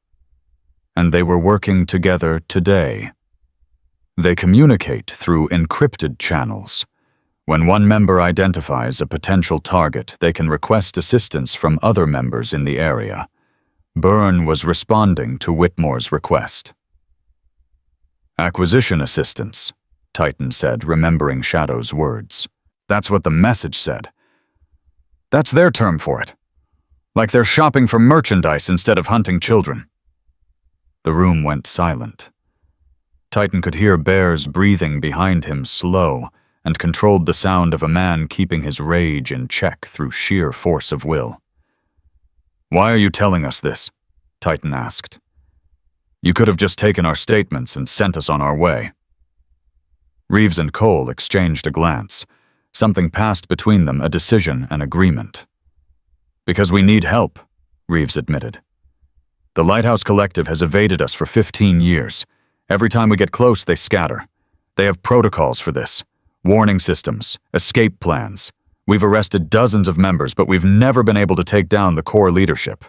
And they were working together today. They communicate through encrypted channels. When one member identifies a potential target, they can request assistance from other members in the area. Byrne was responding to Whitmore's request. "Acquisition assistance," Titan said, remembering Shadow's words. "That's what the message said. That's their term for it. Like they're shopping for merchandise instead of hunting children." The room went silent. Titan could hear Bear's breathing behind him slow, and controlled the sound of a man keeping his rage in check through sheer force of will. "Why are you telling us this?" Titan asked. "You could have just taken our statements and sent us on our way." Reeves and Cole exchanged a glance. Something passed between them, a decision, an agreement. "Because we need help," Reeves admitted. "The Lighthouse Collective has evaded us for 15 years. Every time we get close, they scatter. They have protocols for this. Warning systems, escape plans. We've arrested dozens of members, but we've never been able to take down the core leadership.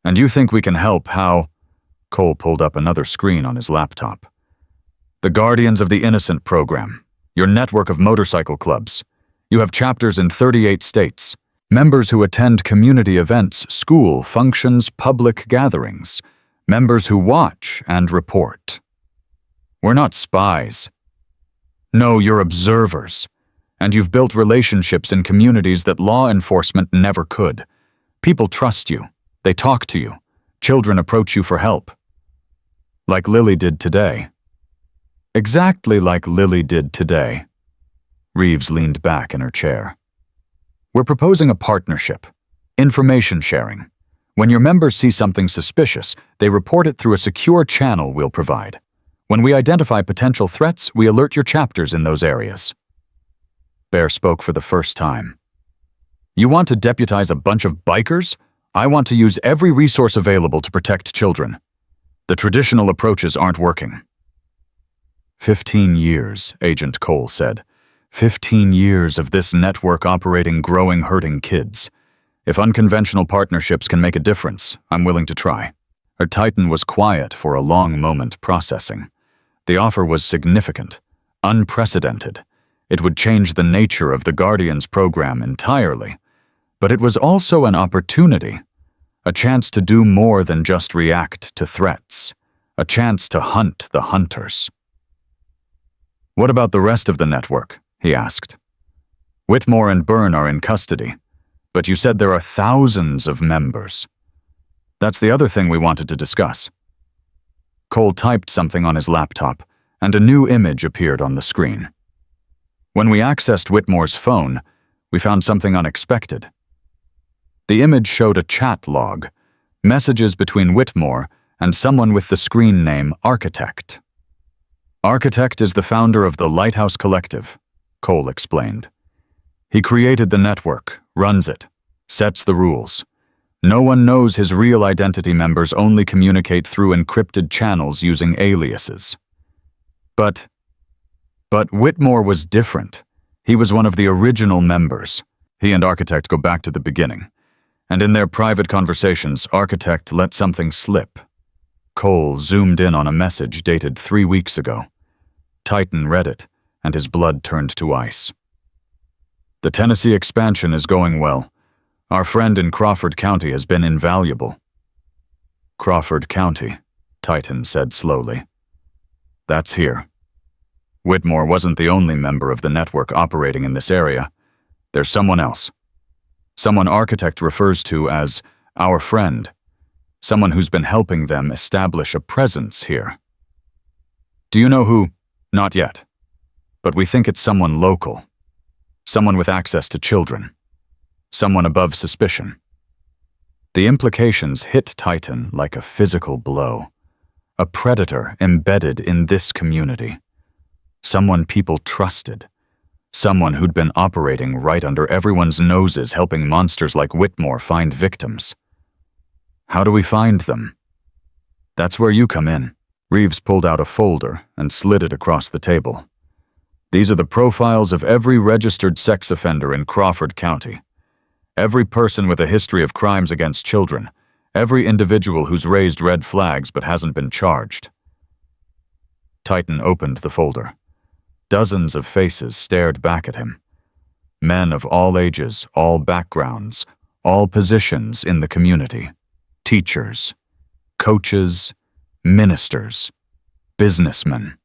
And you think we can help how?" Cole pulled up another screen on his laptop. "The Guardians of the Innocent program, your network of motorcycle clubs. You have chapters in 38 states. Members who attend community events, school functions, public gatherings. Members who watch and report. We're not spies. No, you're observers. And you've built relationships in communities that law enforcement never could. People trust you. They talk to you. Children approach you for help. Like Lily did today." "Exactly like Lily did today." Reeves leaned back in her chair. "We're proposing a partnership. Information sharing. When your members see something suspicious, they report it through a secure channel we'll provide. When we identify potential threats, we alert your chapters in those areas." Bear spoke for the first time. "You want to deputize a bunch of bikers? I want to use every resource available to protect children. The traditional approaches aren't working." 15 years, Agent Cole said. 15 years of this network operating, growing, hurting kids. If unconventional partnerships can make a difference, I'm willing to try. Her Titan was quiet for a long moment, processing. The offer was significant, unprecedented. It would change the nature of the Guardians program entirely. But it was also an opportunity, a chance to do more than just react to threats, a chance to hunt the hunters. "What about the rest of the network?" he asked. "Whitmore and Byrne are in custody, but you said there are thousands of members." "That's the other thing we wanted to discuss." Cole typed something on his laptop, and a new image appeared on the screen. When we accessed Whitmore's phone, we found something unexpected. The image showed a chat log, messages between Whitmore and someone with the screen name Architect. "Architect is the founder of the Lighthouse Collective," Cole explained. "He created the network, runs it, sets the rules. No one knows his real identity. Members only communicate through encrypted channels using aliases." But Whitmore was different. He was one of the original members. He and Architect go back to the beginning. And in their private conversations, Architect let something slip. Cole zoomed in on a message dated 3 weeks ago. Titan read it, and his blood turned to ice. "The Tennessee expansion is going well. Our friend in Crawford County has been invaluable." "Crawford County," Titan said slowly. "That's here. Whitmore wasn't the only member of the network operating in this area. There's someone else. Someone Architect refers to as our friend. Someone who's been helping them establish a presence here." "Do you know who?" "Not yet. But we think it's someone local. Someone with access to children. Someone above suspicion." The implications hit Titan like a physical blow. A predator embedded in this community. Someone people trusted. Someone who'd been operating right under everyone's noses, helping monsters like Whitmore find victims. "How do we find them?" "That's where you come in." Reeves pulled out a folder and slid it across the table. "These are the profiles of every registered sex offender in Crawford County. Every person with a history of crimes against children. Every individual who's raised red flags but hasn't been charged." Titan opened the folder. Dozens of faces stared back at him. Men of all ages, all backgrounds, all positions in the community. Teachers, coaches, ministers, businessmen.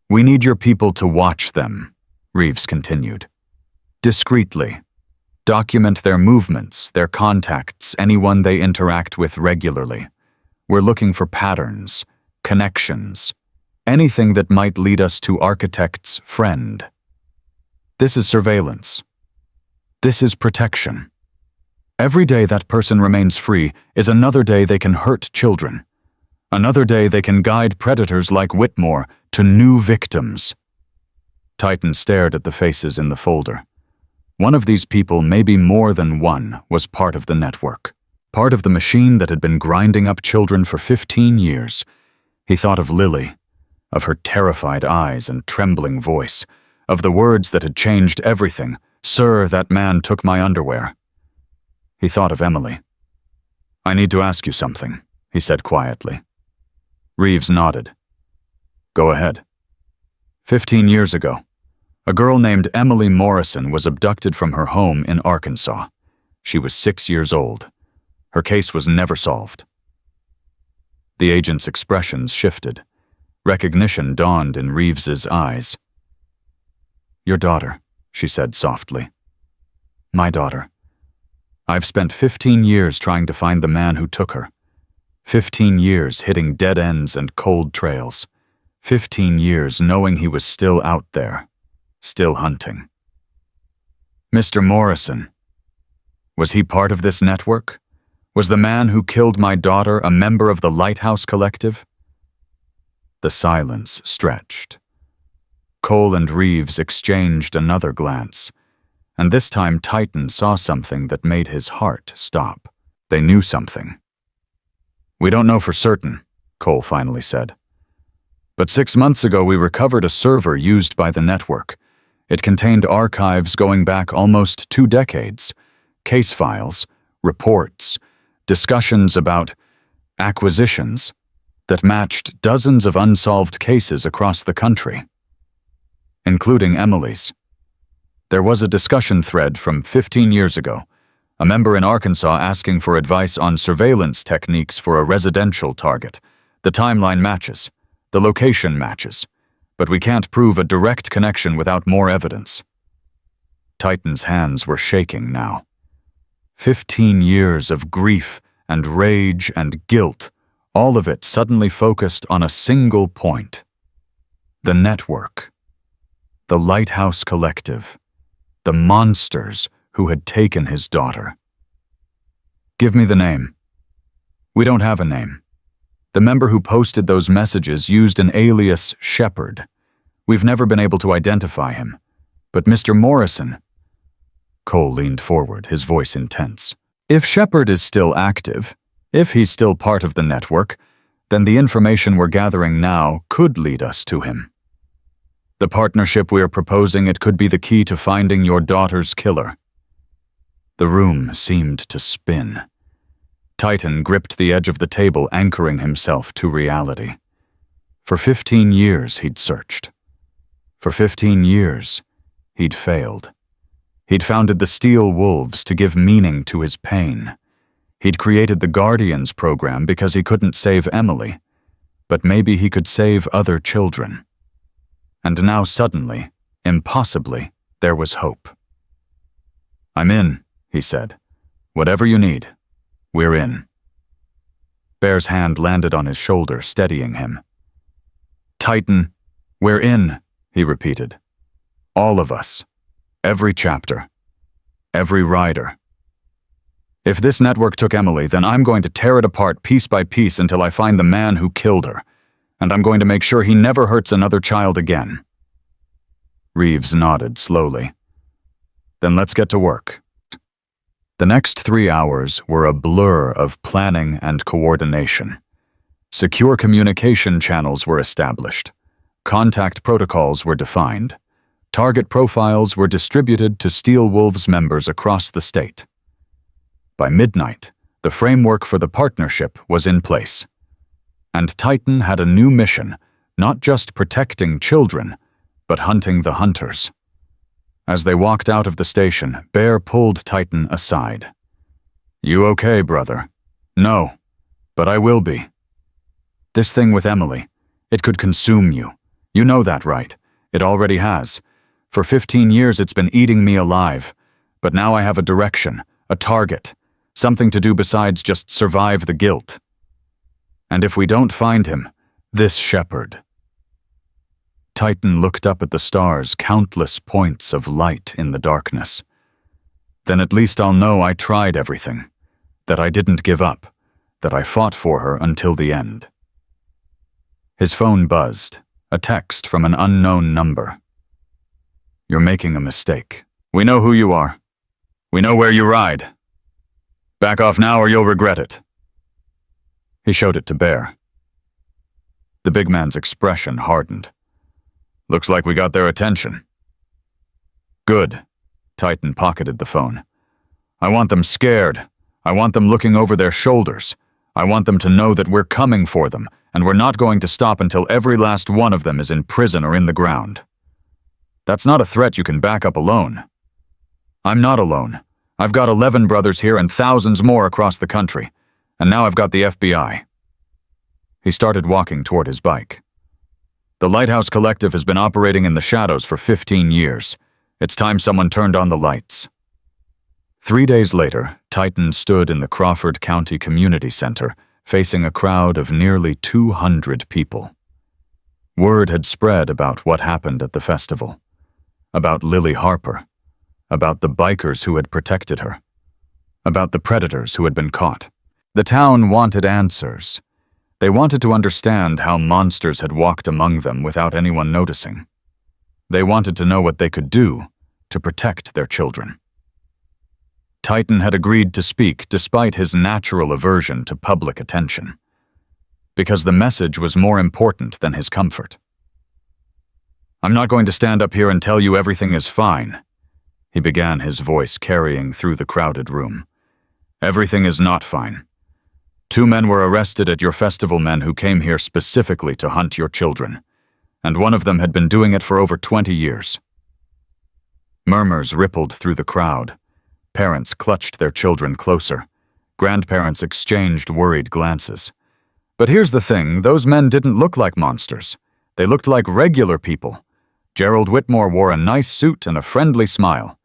"We need your people to watch them," Reeves continued. "Discreetly. Document their movements, their contacts, anyone they interact with regularly. We're looking for patterns, connections, anything that might lead us to Architect's friend. This is surveillance. This is protection. Every day that person remains free is another day they can hurt children. Another day they can guide predators like Whitmore to new victims." Titan stared at the faces in the folder. One of these people, maybe more than one, was part of the network. Part of the machine that had been grinding up children for 15 years. He thought of Lily, of her terrified eyes and trembling voice, of the words that had changed everything. "Sir, that man took my underwear." He thought of Emily. "I need to ask you something," he said quietly. Reeves nodded. "Go ahead." 15 years ago, a girl named Emily Morrison was abducted from her home in Arkansas. She was 6 years old. Her case was never solved. The agent's expressions shifted. Recognition dawned in Reeves's eyes. "Your daughter," she said softly. "My daughter. I've spent 15 years trying to find the man who took her. 15 years hitting dead ends and cold trails. 15 years knowing he was still out there, still hunting." "Mr. Morrison. Was he part of this network? Was the man who killed my daughter a member of the Lighthouse Collective?" The silence stretched. Cole and Reeves exchanged another glance, and this time Titan saw something that made his heart stop. They knew something. "We don't know for certain," Cole finally said. "But 6 months ago we recovered a server used by the network. It contained archives going back almost 2 decades, case files, reports, discussions about acquisitions, that matched dozens of unsolved cases across the country, including Emily's. There was a discussion thread from 15 years ago, a member in Arkansas asking for advice on surveillance techniques for a residential target. The timeline matches, the location matches, but we can't prove a direct connection without more evidence. Titan's hands were shaking now. 15 years of grief and rage and guilt, all of it suddenly focused on a single point. The network. The Lighthouse Collective. The monsters who had taken his daughter. Give me the name. We don't have a name. The member who posted those messages used an alias Shepard. We've never been able to identify him. But Mr. Morrison... Cole leaned forward, his voice intense. If Shepard is still active, if he's still part of the network, then the information we're gathering now could lead us to him. The partnership we are proposing, it could be the key to finding your daughter's killer. The room seemed to spin. Titan gripped the edge of the table, anchoring himself to reality. For 15 years he'd searched. For 15 years he'd failed. He'd founded the Steel Wolves to give meaning to his pain. He'd created the Guardians program because he couldn't save Emily, but maybe he could save other children. And now suddenly, impossibly, there was hope. "I'm in," he said. "Whatever you need, we're in." Bear's hand landed on his shoulder, steadying him. "Titan, we're in," he repeated. "All of us. Every chapter. Every rider. If this network took Emily, then I'm going to tear it apart piece by piece until I find the man who killed her, and I'm going to make sure he never hurts another child again." Reeves nodded slowly. "Then let's get to work." The next 3 hours were a blur of planning and coordination. Secure communication channels were established. Contact protocols were defined. Target profiles were distributed to Steel Wolves members across the state. By midnight, the framework for the partnership was in place. And Titan had a new mission, not just protecting children, but hunting the hunters. As they walked out of the station, Bear pulled Titan aside. "You okay, brother?" "No, but I will be. This thing with Emily, it could consume you. You know that, right? It already has. For 15 years it's been eating me alive, but now I have a direction, a target, something to do besides just survive the guilt. And if we don't find him, this Shepard." Titan looked up at the stars, countless points of light in the darkness. "Then at least I'll know I tried everything, that I didn't give up, that I fought for her until the end." His phone buzzed, a text from an unknown number. "You're making a mistake. We know who you are. We know where you ride. Back off now or you'll regret it." He showed it to Bear. The big man's expression hardened. "Looks like we got their attention." "Good." Titan pocketed the phone. "I want them scared. I want them looking over their shoulders. I want them to know that we're coming for them, and we're not going to stop until every last one of them is in prison or in the ground. That's not a threat you can back up alone. I'm not alone. I've got 11 brothers here and thousands more across the country, and now I've got the FBI." He started walking toward his bike. "The Lighthouse Collective has been operating in the shadows for 15 years. It's time someone turned on the lights." 3 days later, Titan stood in the Crawford County Community Center, facing a crowd of nearly 200 people. Word had spread about what happened at the festival. About Lily Harper. About the bikers who had protected her. About the predators who had been caught. The town wanted answers. They wanted to understand how monsters had walked among them without anyone noticing. They wanted to know what they could do to protect their children. Titan had agreed to speak despite his natural aversion to public attention, because the message was more important than his comfort. "I'm not going to stand up here and tell you everything is fine," he began, his voice carrying through the crowded room. "Everything is not fine. 2 men were arrested at your festival, men who came here specifically to hunt your children, and one of them had been doing it for over 20 years. Murmurs rippled through the crowd. Parents clutched their children closer. Grandparents exchanged worried glances. But here's the thing, those men didn't look like monsters. They looked like regular people. Gerald Whitmore wore a nice suit and a friendly smile.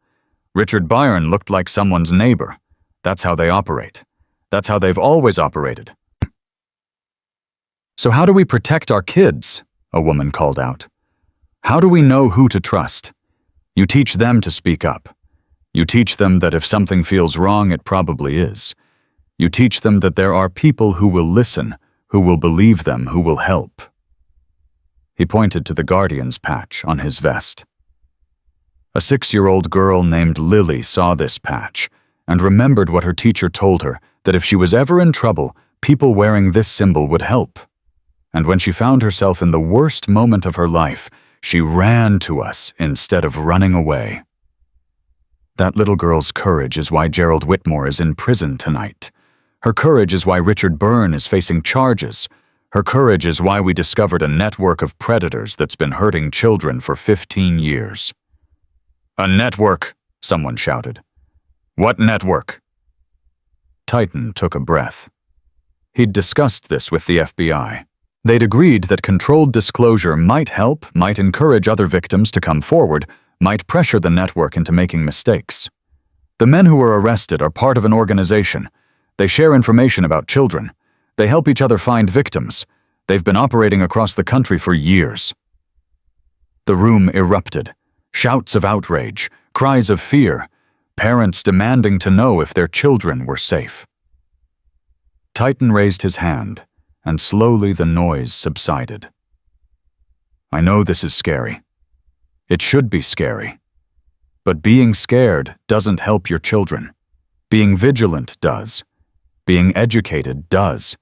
Richard Byrne looked like someone's neighbor. That's how they operate. That's how they've always operated. "So how do we protect our kids?" a woman called out. "How do we know who to trust?" You teach them to speak up. You teach them that if something feels wrong, it probably is. You teach them that there are people who will listen, who will believe them, who will help. He pointed to the Guardian's patch on his vest. A 6-year-old girl named Lily saw this patch and remembered what her teacher told her, that if she was ever in trouble, people wearing this symbol would help. And when she found herself in the worst moment of her life, she ran to us instead of running away. That little girl's courage is why Gerald Whitmore is in prison tonight. Her courage is why Richard Byrne is facing charges. Her courage is why we discovered a network of predators that's been hurting children for 15 years. "A network," someone shouted. "What network?" Titan took a breath. He'd discussed this with the FBI. They'd agreed that controlled disclosure might help, might encourage other victims to come forward, might pressure the network into making mistakes. The men who were arrested are part of an organization. They share information about children. They help each other find victims. They've been operating across the country for years. The room erupted. Shouts of outrage, cries of fear, parents demanding to know if their children were safe. Titan raised his hand, and slowly the noise subsided. "I know this is scary. It should be scary. But being scared doesn't help your children. Being vigilant does. Being educated does.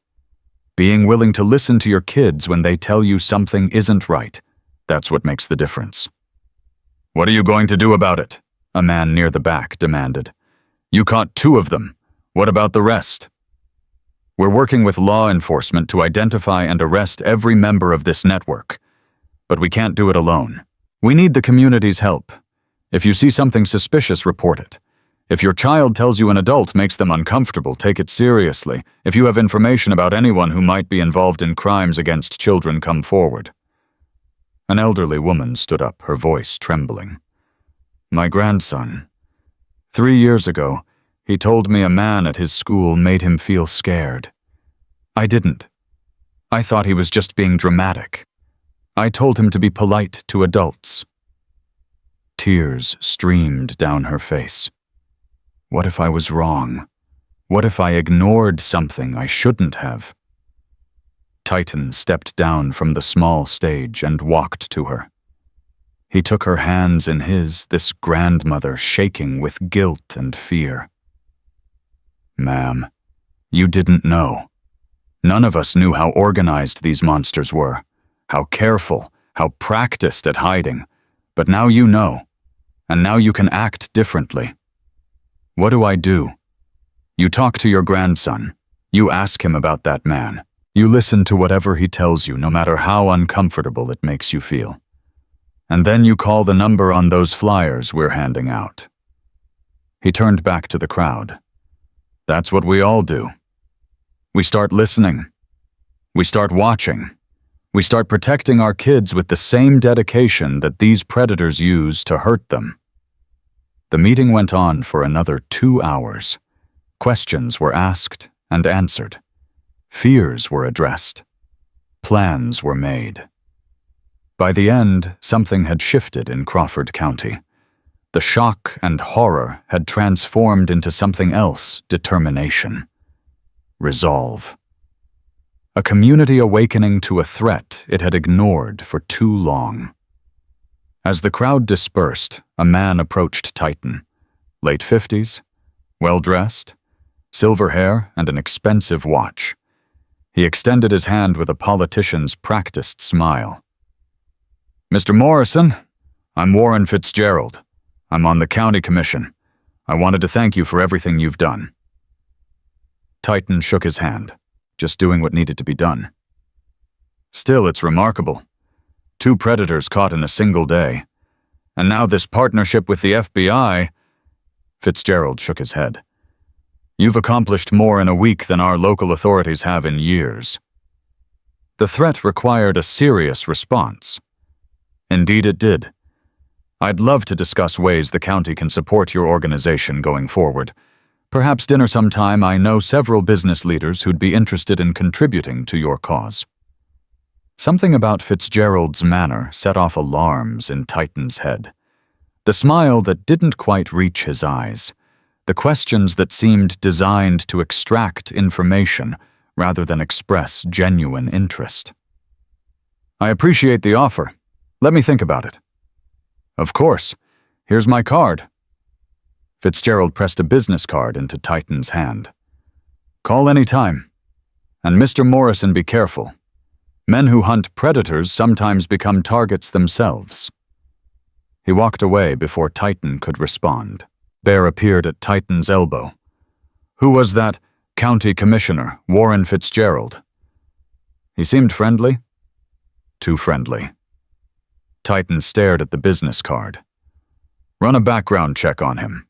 Being willing to listen to your kids when they tell you something isn't right, that's what makes the difference." "What are you going to do about it?" a man near the back demanded. "You caught 2 of them. What about the rest?" "We're working with law enforcement to identify and arrest every member of this network. But we can't do it alone. We need the community's help. If you see something suspicious, report it. If your child tells you an adult makes them uncomfortable, take it seriously. If you have information about anyone who might be involved in crimes against children, come forward." An elderly woman stood up, her voice trembling. "My grandson. 3 years ago, he told me a man at his school made him feel scared. I didn't. I thought he was just being dramatic. I told him to be polite to adults." Tears streamed down her face. What if I was wrong? What if I ignored something I shouldn't have? Titan stepped down from the small stage and walked to her. He took her hands in his, this grandmother shaking with guilt and fear. "Ma'am, you didn't know. None of us knew how organized these monsters were, how careful, how practiced at hiding. But now you know, and now you can act differently. What do I do? You talk to your grandson. You ask him about that man. You listen to whatever he tells you, no matter how uncomfortable it makes you feel. And then you call the number on those flyers we're handing out." He turned back to the crowd. "That's what we all do. We start listening. We start watching. We start protecting our kids with the same dedication that these predators use to hurt them." The meeting went on for another 2 hours. Questions were asked and answered. Fears were addressed. Plans were made. By the end, something had shifted in Crawford County. The shock and horror had transformed into something else: determination. Resolve. A community awakening to a threat it had ignored for too long. As the crowd dispersed, a man approached Titan. Late 50s, well-dressed, silver hair and an expensive watch. He extended his hand with a politician's practiced smile. "Mr. Morrison, I'm Warren Fitzgerald. I'm on the county commission. I wanted to thank you for everything you've done." Titan shook his hand. just doing what needed to be done. Still, it's remarkable. 2 predators caught in a single day. And now this partnership with the FBI. Fitzgerald shook his head. You've accomplished more in a week than our local authorities have in years. The threat required a serious response. Indeed it did. I'd love to discuss ways the county can support your organization going forward. Perhaps dinner sometime. I know several business leaders who'd be interested in contributing to your cause. Something about Fitzgerald's manner set off alarms in Titan's head. The smile that didn't quite reach his eyes. The questions that seemed designed to extract information rather than express genuine interest. I appreciate the offer. Let me think about it. Of course. Here's my card. Fitzgerald pressed a business card into Titan's hand. Call any time. And Mr. Morrison, be careful. Men who hunt predators sometimes become targets themselves. He walked away before Titan could respond. Bear appeared at Titan's elbow. Who was that county commissioner, Warren Fitzgerald? He seemed friendly. Too friendly. Titan stared at the business card. Run a background check on him.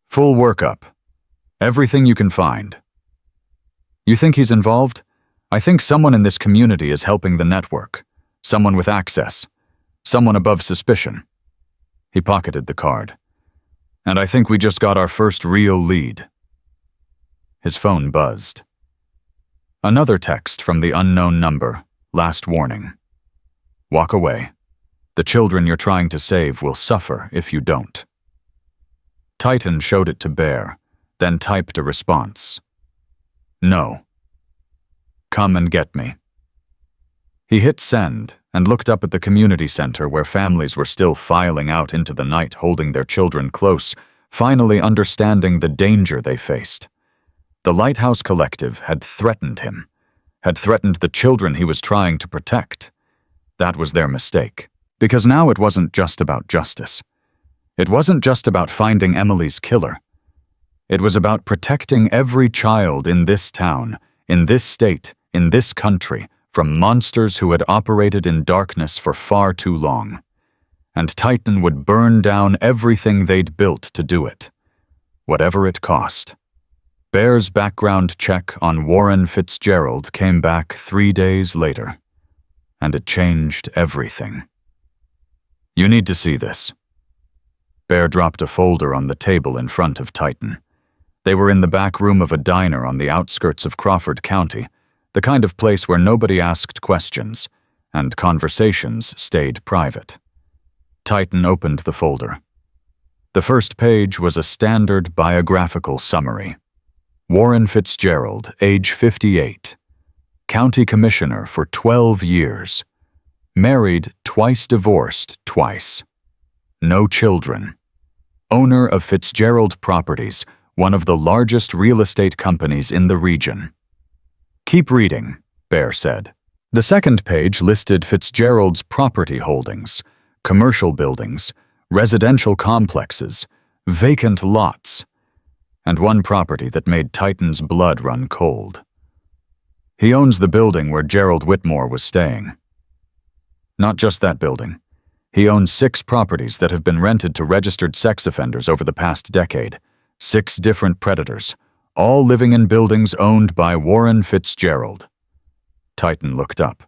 Full workup. Everything you can find. You think he's involved? I think someone in this community is helping the network. Someone with access. Someone above suspicion. He pocketed the card. And I think we just got our first real lead. His phone buzzed. Another text from the unknown number. Last warning. Walk away. The children you're trying to save will suffer if you don't. Titan showed it to Bear, then typed a response. No. Come and get me. He hit send and looked up at the community center where families were still filing out into the night holding their children close, finally understanding the danger they faced. The Lighthouse Collective had threatened him, had threatened the children he was trying to protect. That was their mistake, because now it wasn't just about justice. It wasn't just about finding Emily's killer. It was about protecting every child in this town, in this state, in this country, from monsters who had operated in darkness for far too long. And Titan would burn down everything they'd built to do it, whatever it cost. Bear's background check on Warren Fitzgerald came back 3 days later, and it changed everything. You need to see this. Bear dropped a folder on the table in front of Titan. They were in the back room of a diner on the outskirts of Crawford County, the kind of place where nobody asked questions, and conversations stayed private. Titan opened the folder. The first page was a standard biographical summary. Warren Fitzgerald, age 58. County Commissioner for 12 years. Married, twice divorced, twice. No children. Owner of Fitzgerald Properties, one of the largest real estate companies in the region. Keep reading, Bear said. The second page listed Fitzgerald's property holdings, commercial buildings, residential complexes, vacant lots, and one property that made Titan's blood run cold. He owns the building where Gerald Whitmore was staying. Not just that building. He owns 6 properties that have been rented to registered sex offenders over the past decade. 6 different predators, all living in buildings owned by Warren Fitzgerald. Titan looked up.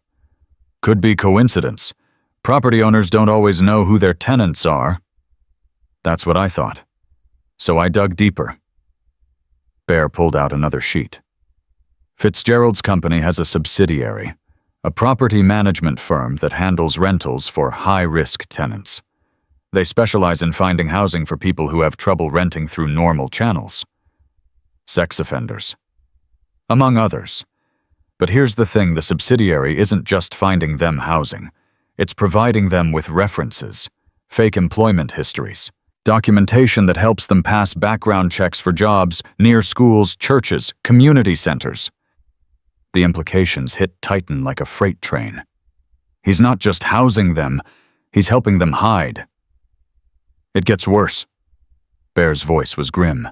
Could be coincidence. Property owners don't always know who their tenants are. That's what I thought. So I dug deeper. Bear pulled out another sheet. Fitzgerald's company has a subsidiary, a property management firm that handles rentals for high-risk tenants. They specialize in finding housing for people who have trouble renting through normal channels. Sex offenders, among others. But here's the thing, the subsidiary isn't just finding them housing. It's providing them with references, fake employment histories, documentation that helps them pass background checks for jobs near schools, churches, community centers. The implications hit Titan like a freight train. He's not just housing them, he's helping them hide. It gets worse. Bear's voice was grim.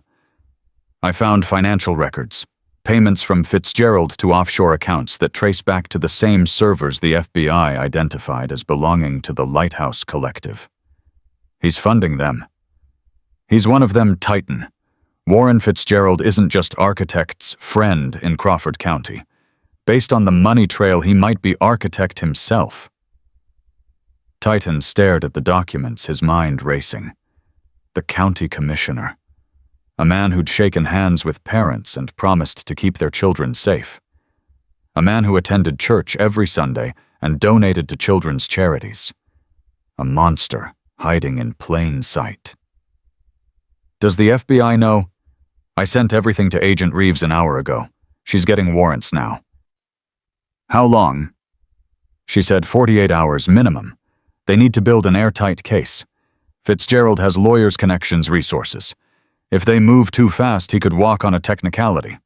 I found financial records, payments from Fitzgerald to offshore accounts that trace back to the same servers the FBI identified as belonging to the Lighthouse Collective. He's funding them. He's one of them, Titan. Warren Fitzgerald isn't just architect's friend in Crawford County. Based on the money trail, he might be architect himself. Titan stared at the documents, his mind racing. The county commissioner. A man who'd shaken hands with parents and promised to keep their children safe. A man who attended church every Sunday and donated to children's charities. A monster hiding in plain sight. Does the FBI know? I sent everything to Agent Reeves an hour ago. She's getting warrants now. How long? She said 48 hours minimum. They need to build an airtight case. Fitzgerald has lawyers' connections, resources. If they move too fast, he could walk on a technicality.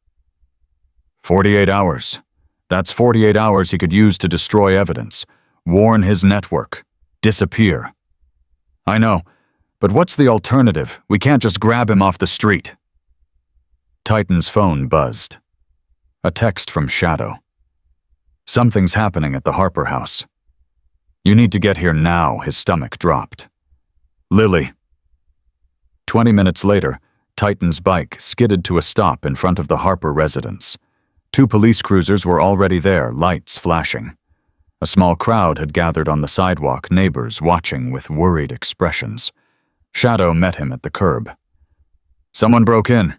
48 hours. That's 48 hours he could use to destroy evidence, warn his network, disappear. I know, but what's the alternative? We can't just grab him off the street. Titan's phone buzzed. A text from Shadow. Something's happening at the Harper house. You need to get here now, his stomach dropped. Lily. 20 minutes later, Titan's bike skidded to a stop in front of the Harper residence. 2 police cruisers were already there, lights flashing. A small crowd had gathered on the sidewalk, neighbors watching with worried expressions. Shadow met him at the curb. Someone broke in.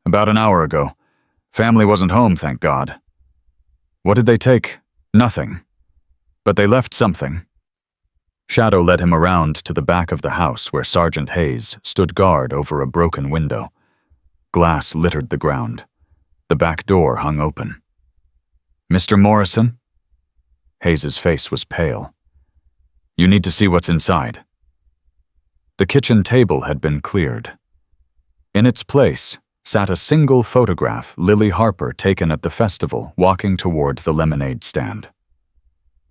About an hour ago. Family wasn't home, thank God. What did they take? Nothing. But they left something. Shadow led him around to the back of the house where Sergeant Hayes stood guard over a broken window. Glass littered the ground. The back door hung open. Mr. Morrison? Hayes's face was pale. You need to see what's inside. The kitchen table had been cleared. In its place sat a single photograph Lily Harper taken at the festival, walking toward the lemonade stand.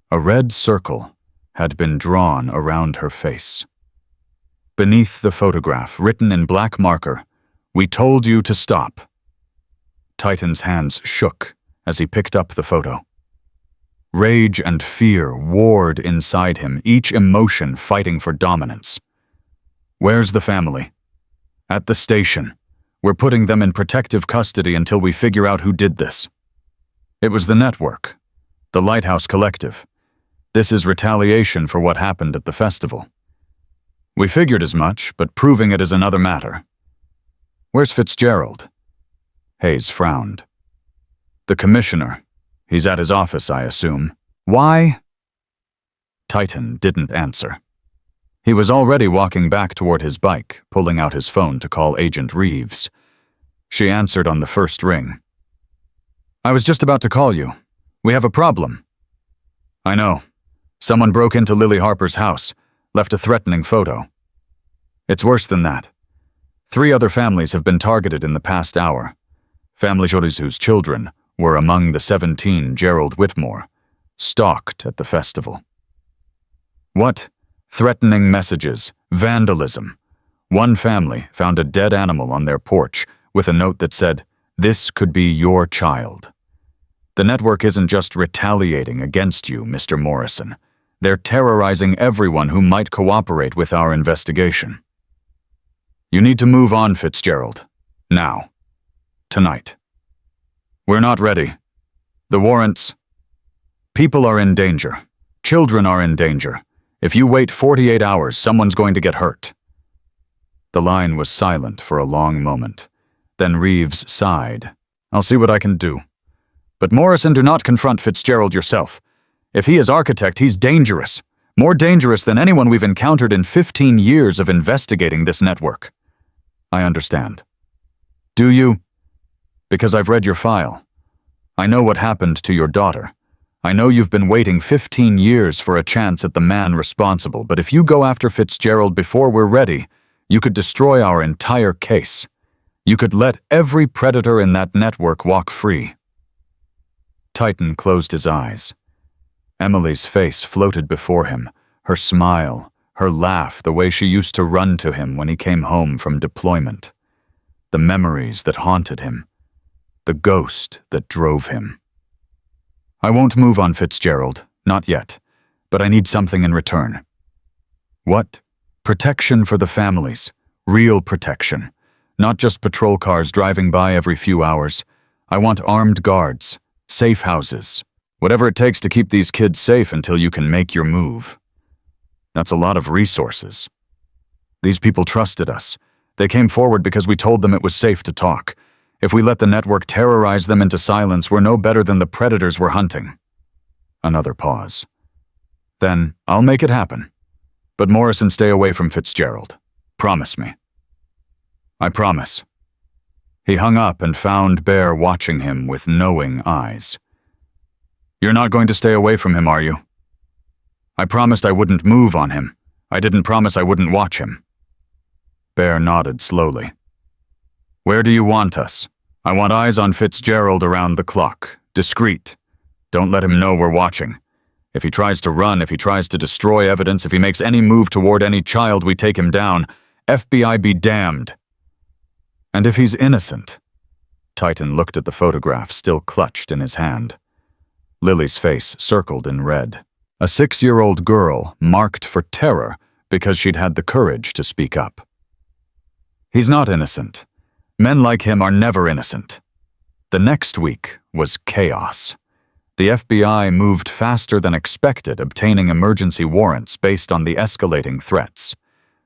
A red circle had been drawn around her face. Beneath the photograph, written in black marker, "We told you to stop." Titan's hands shook as he picked up the photo. Rage and fear warred inside him, each emotion fighting for dominance. Where's the family? At the station. We're putting them in protective custody until we figure out who did this. It was the network, the Lighthouse Collective. This is retaliation for what happened at the festival. We figured as much, but proving it is another matter. Where's Fitzgerald? Hayes frowned. The commissioner. He's at his office, I assume. Why? Titan didn't answer. He was already walking back toward his bike, pulling out his phone to call Agent Reeves. She answered on the first ring. I was just about to call you. We have a problem. I know. Someone broke into Lily Harper's house, left a threatening photo. It's worse than that. 3 other families have been targeted in the past hour. Families whose children were among the 17 Gerald Whitmore, stalked at the festival. What? Threatening messages, vandalism. One family found a dead animal on their porch with a note that said, "This could be your child." The network isn't just retaliating against you, Mr. Morrison. They're terrorizing everyone who might cooperate with our investigation. You need to move on, Fitzgerald. Now. Tonight. We're not ready. The warrants. People are in danger. Children are in danger. If you wait 48 hours, someone's going to get hurt. The line was silent for a long moment. Then Reeves sighed. I'll see what I can do. But Morrison, do not confront Fitzgerald yourself. If he is architect, he's dangerous. More dangerous than anyone we've encountered in 15 years of investigating this network. I understand. Do you? Because I've read your file. I know what happened to your daughter. I know you've been waiting 15 years for a chance at the man responsible, but if you go after Fitzgerald before we're ready, you could destroy our entire case. You could let every predator in that network walk free. Titan closed his eyes. Emily's face floated before him, her smile, her laugh, the way she used to run to him when he came home from deployment. The memories that haunted him. the ghost that drove him. I won't move on Fitzgerald, not yet, but I need something in return. What? Protection for the families. Real protection. Not just patrol cars driving by every few hours. I want armed guards, safe houses, whatever it takes to keep these kids safe until you can make your move. That's a lot of resources. These people trusted us. They came forward because we told them it was safe to talk. If we let the network terrorize them into silence, we're no better than the predators we're hunting. Another pause. Then I'll make it happen. But Morrison, stay away from Fitzgerald. Promise me. I promise. He hung up and found Bear watching him with knowing eyes. You're not going to stay away from him, are you? I promised I wouldn't move on him. I didn't promise I wouldn't watch him. Bear nodded slowly. Where do you want us? I want eyes on Fitzgerald around the clock. Discreet. Don't let him know we're watching. If he tries to run, if he tries to destroy evidence, if he makes any move toward any child, we take him down. FBI be damned. And if he's innocent? Titan looked at the photograph still clutched in his hand. Lily's face circled in red. A 6-year-old girl marked for terror because she'd had the courage to speak up. He's not innocent. Men like him are never innocent. The next week was chaos. The FBI moved faster than expected, obtaining emergency warrants based on the escalating threats.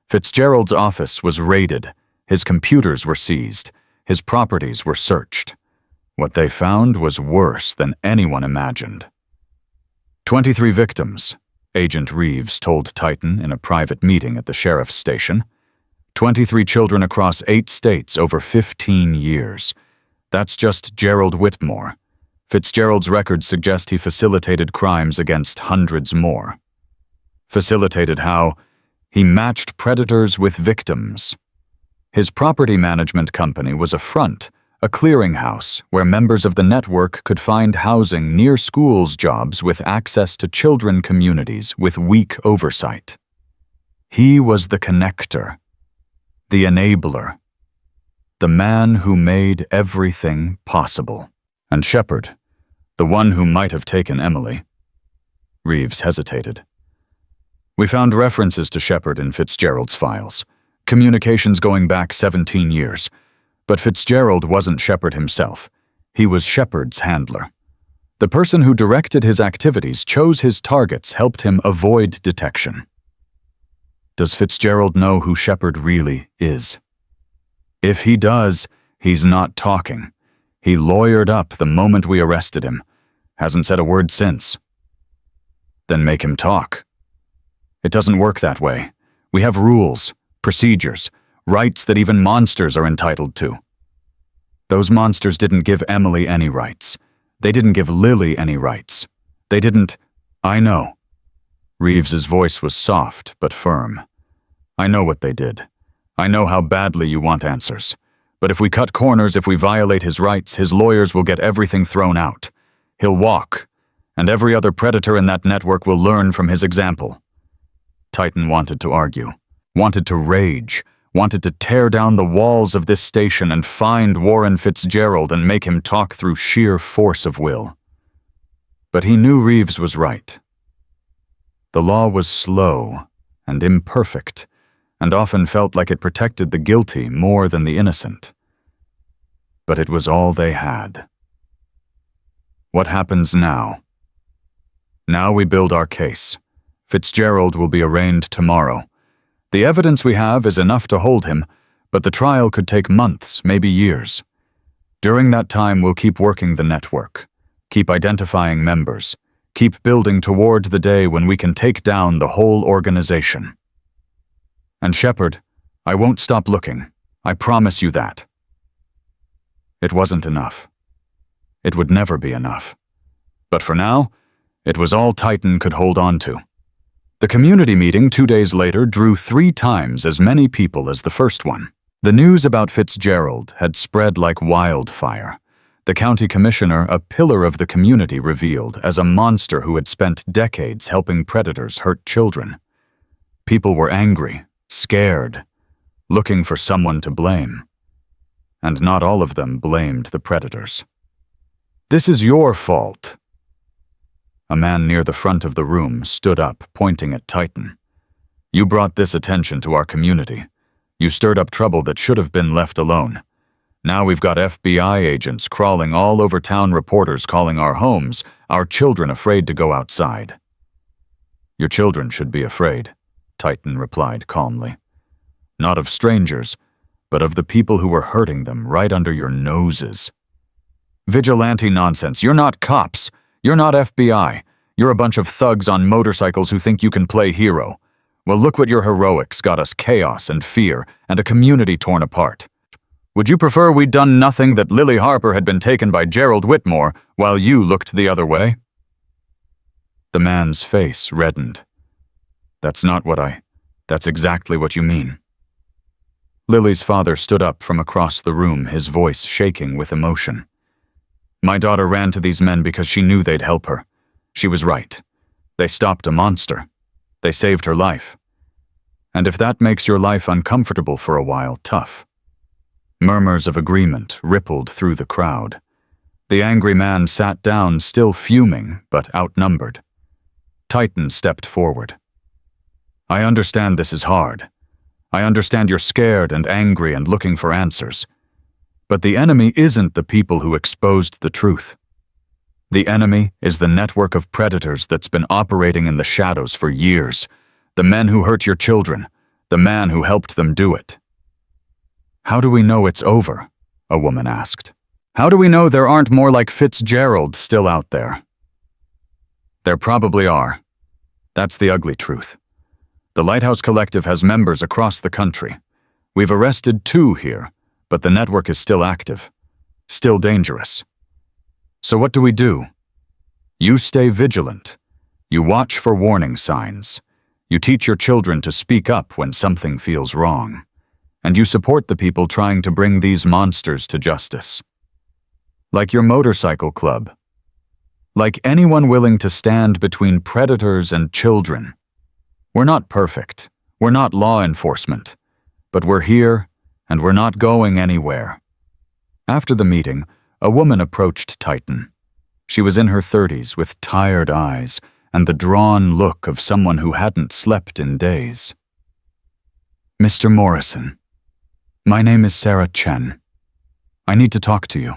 Fitzgerald's office was raided. His computers were seized. His properties were searched. What they found was worse than anyone imagined. 23 victims, Agent Reeves told Titan in a private meeting at the sheriff's station. 23 children across 8 states over 15 years. That's just Gerald Whitmore. Fitzgerald's records suggest he facilitated crimes against hundreds more. Facilitated how? He matched predators with victims. His property management company was a front, a clearinghouse where members of the network could find housing near schools jobs with access to children communities with weak oversight. He was the connector, the enabler, the man who made everything possible. And Shepard, the one who might have taken Emily. Reeves hesitated. We found references to Shepard in Fitzgerald's files, communications going back 17 years. But Fitzgerald wasn't Shepard himself. He was Shepard's handler. The person who directed his activities, chose his targets, helped him avoid detection. Does Fitzgerald know who Shepard really is? If he does, he's not talking. He lawyered up the moment we arrested him. Hasn't said a word since. Then make him talk. It doesn't work that way. We have rules, procedures, rights that even monsters are entitled to. Those monsters didn't give Emily any rights. They didn't give Lily any rights. They didn't... I know. Reeves's voice was soft but firm. I know what they did. I know how badly you want answers. But if we cut corners, if we violate his rights, his lawyers will get everything thrown out. He'll walk, and every other predator in that network will learn from his example. Titan wanted to argue, wanted to rage, wanted to tear down the walls of this station and find Warren Fitzgerald and make him talk through sheer force of will. But he knew Reeves was right. The law was slow and imperfect, and often felt like it protected the guilty more than the innocent. But it was all they had. What happens now? Now we build our case. Fitzgerald will be arraigned tomorrow. The evidence we have is enough to hold him, but the trial could take months, maybe years. During that time, we'll keep working the network, keep identifying members, keep building toward the day when we can take down the whole organization. And Shepard, I won't stop looking. I promise you that. It wasn't enough. It would never be enough. But for now, it was all Titan could hold on to. The community meeting 2 days later drew 3 times as many people as the first one. The news about Fitzgerald had spread like wildfire. The county commissioner, a pillar of the community, revealed as a monster who had spent decades helping predators hurt children. People were angry, scared, looking for someone to blame. And not all of them blamed the predators. This is your fault. A man near the front of the room stood up, pointing at Titan. You brought this attention to our community. You stirred up trouble that should have been left alone. Now we've got FBI agents crawling all over town, reporters calling our homes, our children afraid to go outside. Your children should be afraid, Titan replied calmly. Not of strangers, but of the people who were hurting them right under your noses. Vigilante nonsense. You're not cops. You're not FBI. You're a bunch of thugs on motorcycles who think you can play hero. Well, look what your heroics got us: chaos and fear and a community torn apart. Would you prefer we'd done nothing, that Lily Harper had been taken by Gerald Whitmore while you looked the other way? The man's face reddened. That's exactly what you mean. Lily's father stood up from across the room, his voice shaking with emotion. My daughter ran to these men because she knew they'd help her. She was right. They stopped a monster. They saved her life. And if that makes your life uncomfortable for a while, tough. Murmurs of agreement rippled through the crowd. The angry man sat down, still fuming, but outnumbered. Titan stepped forward. I understand this is hard. I understand you're scared and angry and looking for answers. But the enemy isn't the people who exposed the truth. The enemy is the network of predators that's been operating in the shadows for years. The men who hurt your children, the man who helped them do it. How do we know it's over? A woman asked. How do we know there aren't more like Fitzgerald still out there? There probably are. That's the ugly truth. The Lighthouse Collective has members across the country. We've arrested 2 here, but the network is still active, still dangerous. So what do we do? You stay vigilant. You watch for warning signs. You teach your children to speak up when something feels wrong. And you support the people trying to bring these monsters to justice. Like your motorcycle club. Like anyone willing to stand between predators and children. We're not perfect. We're not law enforcement. But we're here, and we're not going anywhere. After the meeting, a woman approached Titan. She was in her 30s with tired eyes and the drawn look of someone who hadn't slept in days. Mr. Morrison, my name is Sarah Chen. I need to talk to you.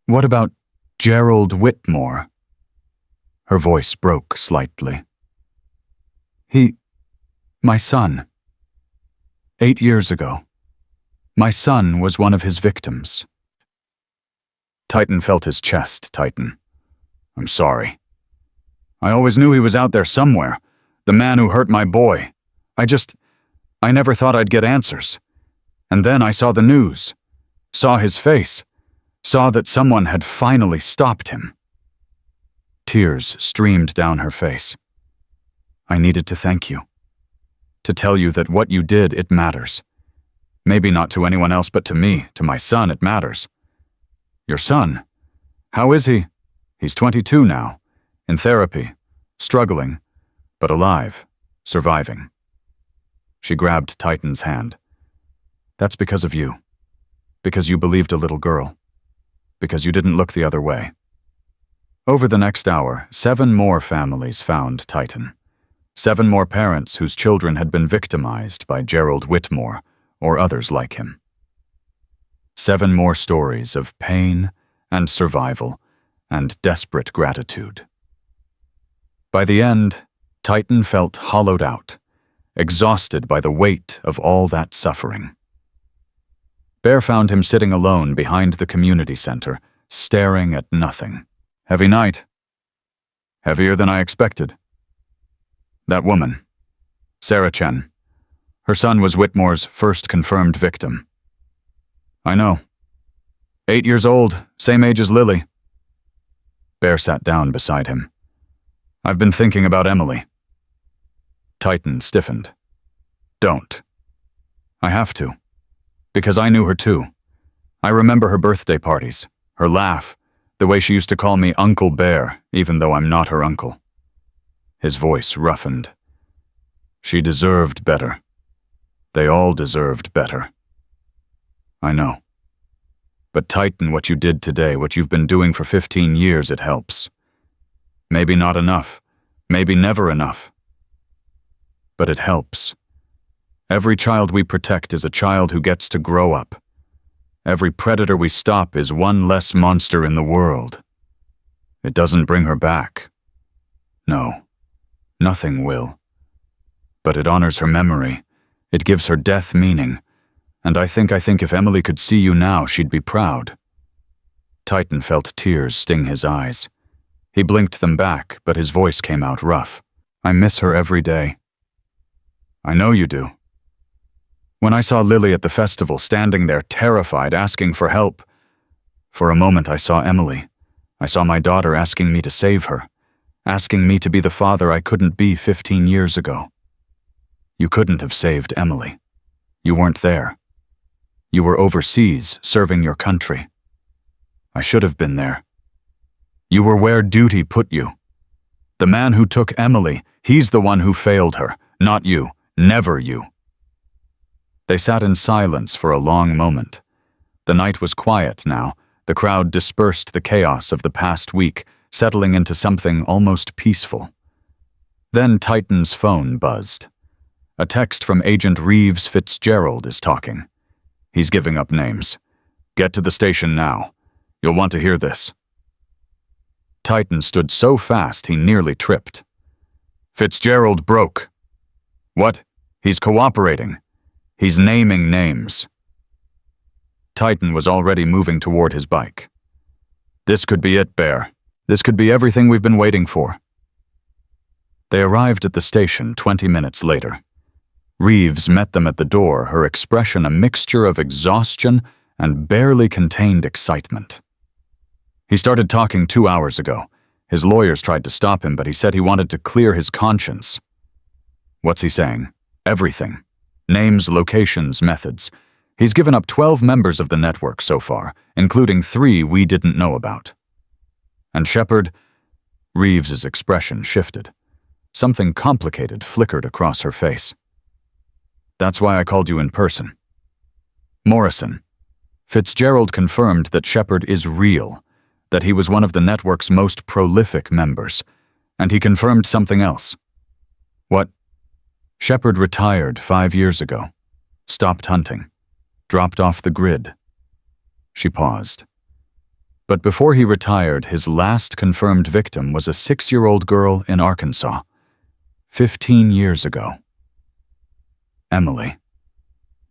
What about Gerald Whitmore? Her voice broke slightly. My son. 8 years ago. My son was one of his victims. Titan felt his chest tighten. I'm sorry. I always knew he was out there somewhere. The man who hurt my boy. I never thought I'd get answers. And then I saw the news. Saw his face. Saw that someone had finally stopped him. Tears streamed down her face. I needed to thank you. To tell you that what you did, it matters. Maybe not to anyone else, but to me, to my son, it matters. Your son? How is he? He's 22 now, in therapy, struggling, but alive, surviving. She grabbed Titan's hand. That's because of you. Because you believed a little girl. Because you didn't look the other way. Over the next hour, 7 more families found Titan. 7 more parents whose children had been victimized by Gerald Whitmore or others like him. 7 more stories of pain and survival and desperate gratitude. By the end, Titan felt hollowed out, exhausted by the weight of all that suffering. Bear found him sitting alone behind the community center, staring at nothing. Heavy night. Heavier than I expected. That woman, Sarah Chen. Her son was Whitmore's first confirmed victim. I know. 8 years old, same age as Lily. Bear sat down beside him. I've been thinking about Emily. Titan stiffened. Don't. I have to. Because I knew her too. I remember her birthday parties, her laugh, the way she used to call me Uncle Bear, even though I'm not her uncle. His voice roughened. She deserved better. They all deserved better. I know. But Titan, what you did today, what you've been doing for 15 years, it helps. Maybe not enough, maybe never enough. But it helps. Every child we protect is a child who gets to grow up. Every predator we stop is one less monster in the world. It doesn't bring her back. No, nothing will. But it honors her memory. It gives her death meaning. And I think if Emily could see you now, she'd be proud. Titan felt tears sting his eyes. He blinked them back, but his voice came out rough. I miss her every day. I know you do. When I saw Lily at the festival, standing there terrified, asking for help, for a moment I saw Emily. I saw my daughter asking me to save her, asking me to be the father I couldn't be 15 years ago. You couldn't have saved Emily. You weren't there. You were overseas, serving your country. I should have been there. You were where duty put you. The man who took Emily, he's the one who failed her, not you, never you. They sat in silence for a long moment. The night was quiet now. The crowd dispersed the chaos of the past week, settling into something almost peaceful. Then Titan's phone buzzed. A text from Agent Reeves Fitzgerald is talking. He's giving up names. Get to the station now. You'll want to hear this. Titan stood so fast he nearly tripped. Fitzgerald broke. What? He's cooperating. He's naming names. Titan was already moving toward his bike. This could be it, Bear. This could be everything we've been waiting for. They arrived at the station 20 minutes later. Reeves met them at the door, her expression a mixture of exhaustion and barely contained excitement. He started talking 2 hours ago. His lawyers tried to stop him, but he said he wanted to clear his conscience. What's he saying? Everything. Names, locations, methods. He's given up 12 members of the network so far, including 3 we didn't know about. And Shepard? Reeves's expression shifted. Something complicated flickered across her face. That's why I called you in person. Morrison. Fitzgerald confirmed that Shepard is real, that he was one of the network's most prolific members, and he confirmed something else. What? Shepard retired 5 years ago, stopped hunting, dropped off the grid. She paused. But before he retired, his last confirmed victim was a 6-year-old girl in Arkansas, 15 years ago. Emily.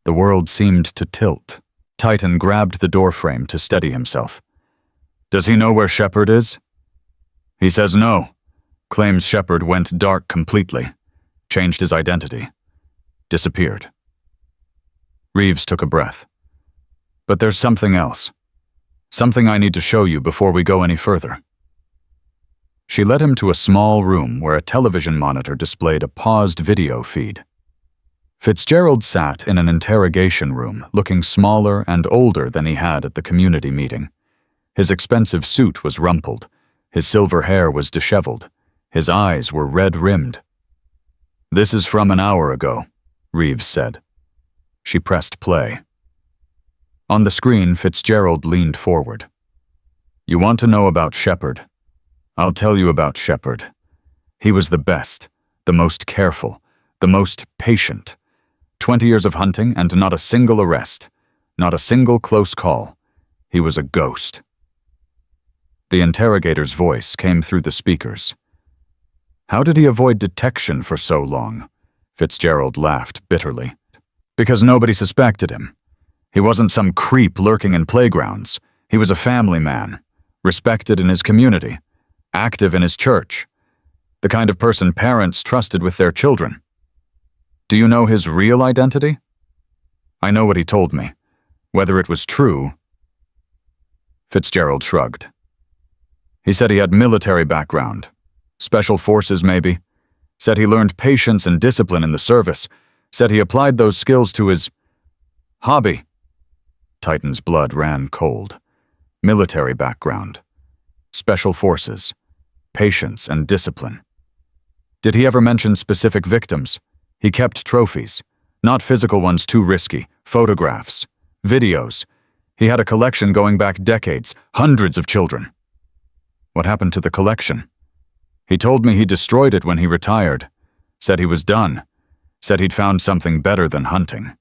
The world seemed to tilt. Titan grabbed the doorframe to steady himself. Does he know where Shepard is? He says no. Claims Shepard went dark completely. Changed his identity. Disappeared. Reeves took a breath. But there's something else. Something I need to show you before we go any further. She led him to a small room where a television monitor displayed a paused video feed. Fitzgerald sat in an interrogation room, looking smaller and older than he had at the community meeting. His expensive suit was rumpled. His silver hair was disheveled. His eyes were red-rimmed. This is from an hour ago, Reeves said. She pressed play. On the screen, Fitzgerald leaned forward. You want to know about Shepard? I'll tell you about Shepard. He was the best, the most careful, the most patient. 20 years of hunting and not a single arrest, not a single close call. He was a ghost. The interrogator's voice came through the speakers. How did he avoid detection for so long? Fitzgerald laughed bitterly. Because nobody suspected him. He wasn't some creep lurking in playgrounds. He was a family man, respected in his community, active in his church, the kind of person parents trusted with their children. Do you know his real identity? I know what he told me. Whether it was true... Fitzgerald shrugged. He said he had military background. Special forces, maybe. Said he learned patience and discipline in the service. Said he applied those skills to his... hobby. Titan's blood ran cold. Military background. Special forces. Patience and discipline. Did he ever mention specific victims? He kept trophies. Not physical ones too risky. Photographs. Videos. He had a collection going back decades, hundreds of children. What happened to the collection? He told me he destroyed it when he retired. Said he was done. Said he'd found something better than hunting.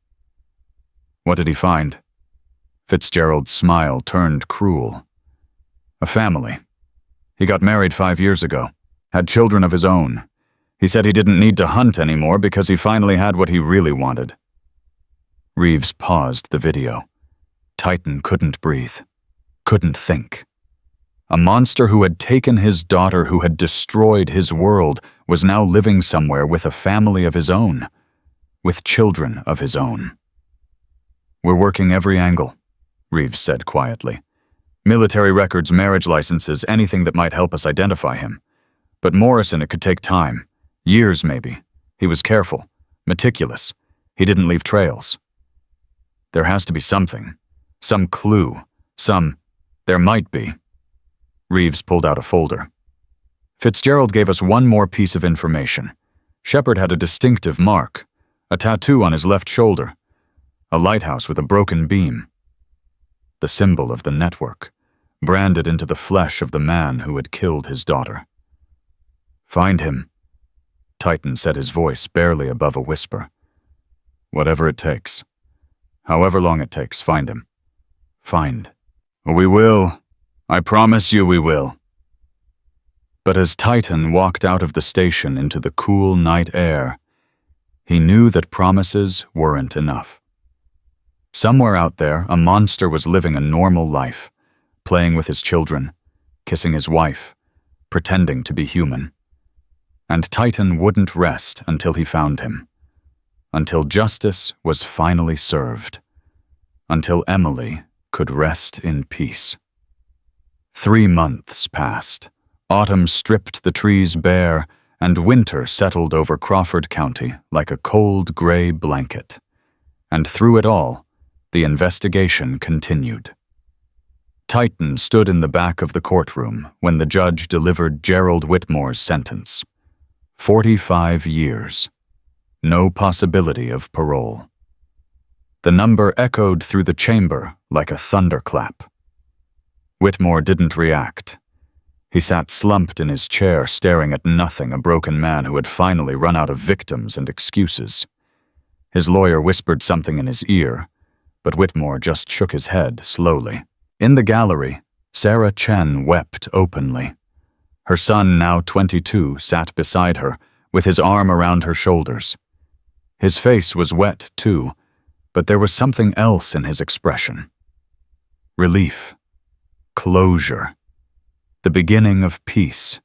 What did he find? Fitzgerald's smile turned cruel. A family. He got married 5 years ago. Had children of his own. He said he didn't need to hunt anymore because he finally had what he really wanted. Reeves paused the video. Titan couldn't breathe. Couldn't think. A monster who had taken his daughter, who had destroyed his world, was now living somewhere with a family of his own. With children of his own. "We're working every angle," Reeves said quietly. "Military records, marriage licenses, anything that might help us identify him. But Morrison, it could take time. Years, maybe. He was careful. Meticulous. He didn't leave trails. There has to be something. Some clue. There might be." Reeves pulled out a folder. "Fitzgerald gave us one more piece of information. Shepard had a distinctive mark. A tattoo on his left shoulder. A lighthouse with a broken beam. The symbol of the network, branded into the flesh of the man who had killed his daughter. Find him," Titan said, his voice barely above a whisper. "Whatever it takes. However long it takes, find him. Find." "We will. I promise you we will." But as Titan walked out of the station into the cool night air, he knew that promises weren't enough. Somewhere out there, a monster was living a normal life, playing with his children, kissing his wife, pretending to be human. And Titan wouldn't rest until he found him. Until justice was finally served. Until Emily could rest in peace. 3 months passed. Autumn stripped the trees bare, and winter settled over Crawford County like a cold gray blanket. And through it all, the investigation continued. Titan stood in the back of the courtroom when the judge delivered Gerald Whitmore's sentence. 45 years. No possibility of parole. The number echoed through the chamber like a thunderclap. Whitmore didn't react. He sat slumped in his chair, staring at nothing, a broken man who had finally run out of victims and excuses. His lawyer whispered something in his ear, but Whitmore just shook his head slowly. In the gallery, Sarah Chen wept openly. Her son, now 22, sat beside her, with his arm around her shoulders. His face was wet, too, but there was something else in his expression. Relief. Closure. The beginning of peace.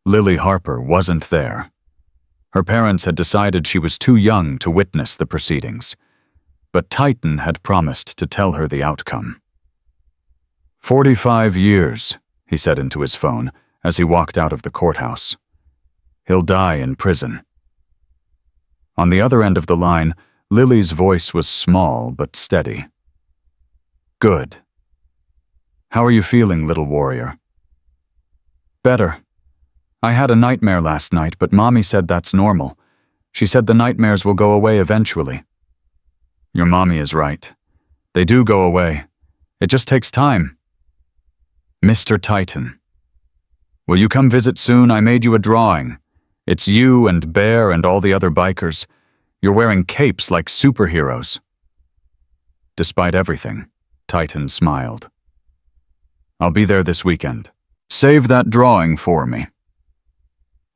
Lily Harper wasn't there. Her parents had decided she was too young to witness the proceedings, but Titan had promised to tell her the outcome. 45 years, he said into his phone as he walked out of the courthouse. He'll die in prison. On the other end of the line, Lily's voice was small but steady. Good. How are you feeling, little warrior? Better. I had a nightmare last night, but Mommy said that's normal. She said the nightmares will go away eventually. Your mommy is right. They do go away. It just takes time. Mr. Titan. Will you come visit soon? I made you a drawing. It's you and Bear and all the other bikers. You're wearing capes like superheroes. Despite everything, Titan smiled. I'll be there this weekend. Save that drawing for me.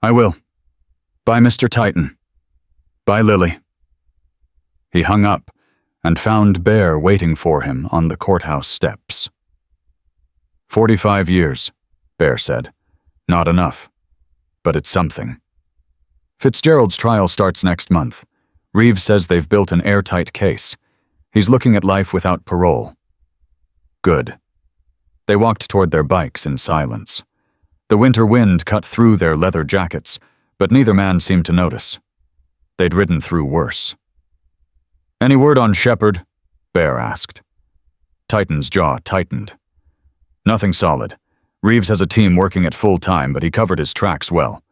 I will. Bye, Mr. Titan. Bye, Lily. He hung up and found Bear waiting for him on the courthouse steps. 45 years, Bear said. Not enough, but it's something. Fitzgerald's trial starts next month. Reeves says they've built an airtight case. He's looking at life without parole. Good. They walked toward their bikes in silence. The winter wind cut through their leather jackets, but neither man seemed to notice. They'd ridden through worse. Any word on Shepard? Bear asked. Titan's jaw tightened. Nothing solid. Reeves has a team working at full time, but he covered his tracks well.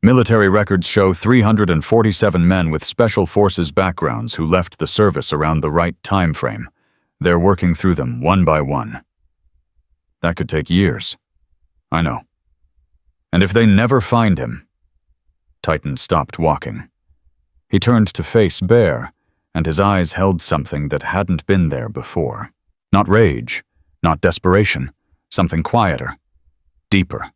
Military records show 347 men with special forces backgrounds who left the service around the right time frame. They're working through them one by one. That could take years. I know. And if they never find him... Titan stopped walking. He turned to face Bear, and his eyes held something that hadn't been there before. Not rage, not desperation, something quieter, deeper.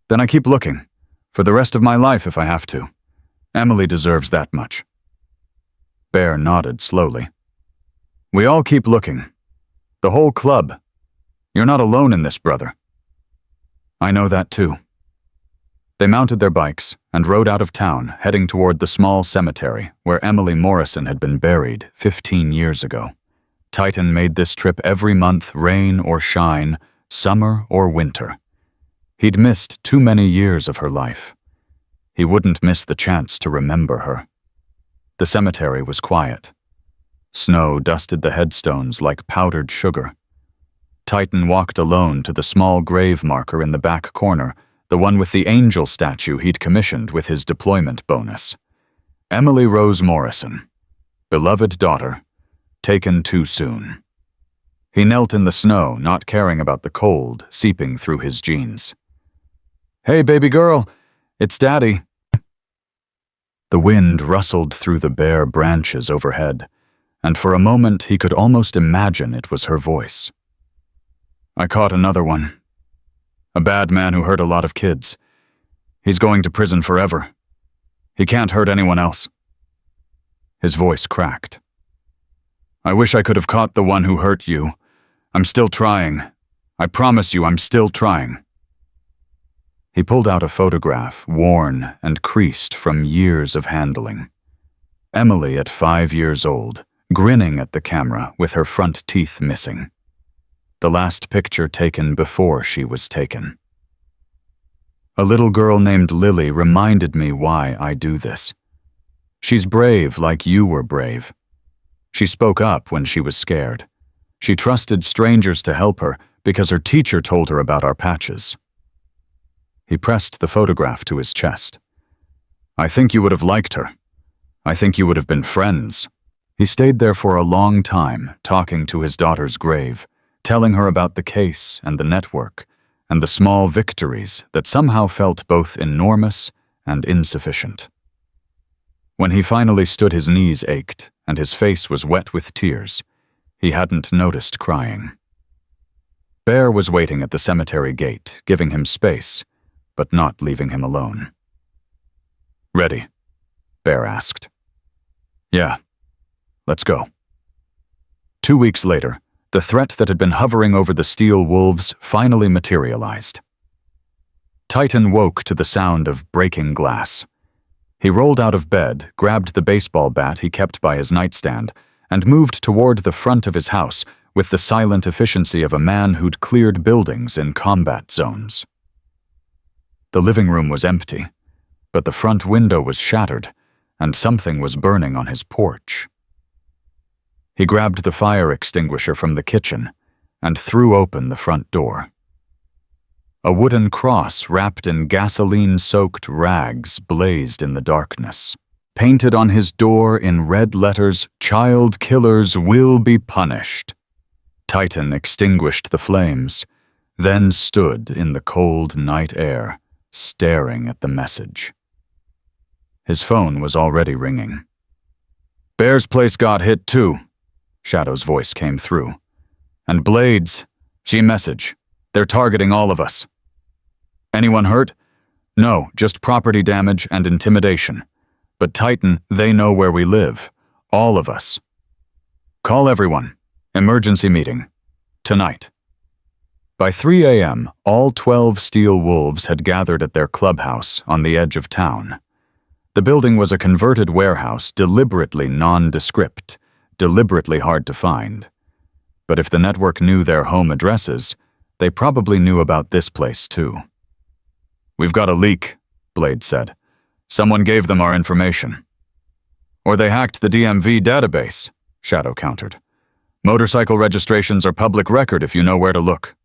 Then I keep looking, for the rest of my life if I have to. Emily deserves that much. Bear nodded slowly. We all keep looking. The whole club. You're not alone in this, brother. I know that too. They mounted their bikes and rode out of town, heading toward the small cemetery where Emily Morrison had been buried 15 years ago. Titan made this trip every month, rain or shine, summer or winter. He'd missed too many years of her life. He wouldn't miss the chance to remember her. The cemetery was quiet. Snow dusted the headstones like powdered sugar. Titan walked alone to the small grave marker in the back corner, the one with the angel statue he'd commissioned with his deployment bonus. Emily Rose Morrison, beloved daughter, taken too soon. He knelt in the snow, not caring about the cold seeping through his jeans. Hey, baby girl, it's Daddy. The wind rustled through the bare branches overhead, and for a moment he could almost imagine it was her voice. I caught another one. A bad man who hurt a lot of kids. He's going to prison forever. He can't hurt anyone else. His voice cracked. I wish I could have caught the one who hurt you. I'm still trying. I promise you I'm still trying. He pulled out a photograph, worn and creased from years of handling. Emily at 5 years old, grinning at the camera with her front teeth missing. The last picture taken before she was taken. A little girl named Lily reminded me why I do this. She's brave like you were brave. She spoke up when she was scared. She trusted strangers to help her because her teacher told her about our patches. He pressed the photograph to his chest. I think you would have liked her. I think you would have been friends. He stayed there for a long time, talking to his daughter's grave, telling her about the case and the network, and the small victories that somehow felt both enormous and insufficient. When he finally stood, his knees ached, and his face was wet with tears. He hadn't noticed crying. Bear was waiting at the cemetery gate, giving him space, but not leaving him alone. Ready? Bear asked. Yeah, let's go. 2 weeks later, the threat that had been hovering over the steel wolves finally materialized. Titan woke to the sound of breaking glass. He rolled out of bed, grabbed the baseball bat he kept by his nightstand, and moved toward the front of his house with the silent efficiency of a man who'd cleared buildings in combat zones. The living room was empty, but the front window was shattered, and something was burning on his porch. He grabbed the fire extinguisher from the kitchen and threw open the front door. A wooden cross wrapped in gasoline-soaked rags blazed in the darkness. Painted on his door in red letters, "Child killers will be punished." Titan extinguished the flames, then stood in the cold night air, staring at the message. His phone was already ringing. Bear's place got hit too. Shadow's voice came through. And Blades, she message. They're targeting all of us. Anyone hurt? No, just property damage and intimidation. But Titan, they know where we live. All of us. Call everyone. Emergency meeting. Tonight. By 3 a.m., all 12 steel wolves had gathered at their clubhouse on the edge of town. The building was a converted warehouse, deliberately nondescript, deliberately hard to find. But if the network knew their home addresses, they probably knew about this place too. We've got a leak, Blade said. Someone gave them our information. Or they hacked the DMV database, Shadow countered. Motorcycle registrations are public record if you know where to look.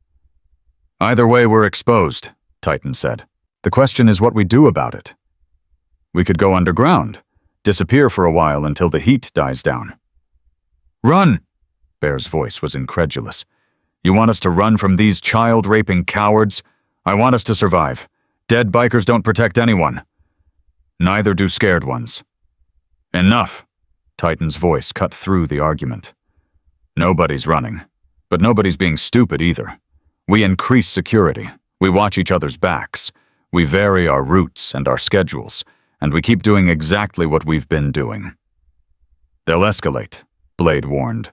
Either way, we're exposed, Titan said. The question is what we do about it. We could go underground, disappear for a while until the heat dies down. Run! Bear's voice was incredulous. You want us to run from these child-raping cowards? I want us to survive. Dead bikers don't protect anyone. Neither do scared ones. Enough! Titan's voice cut through the argument. Nobody's running, but nobody's being stupid either. We increase security. We watch each other's backs. We vary our routes and our schedules, and we keep doing exactly what we've been doing. They'll escalate, Blade warned.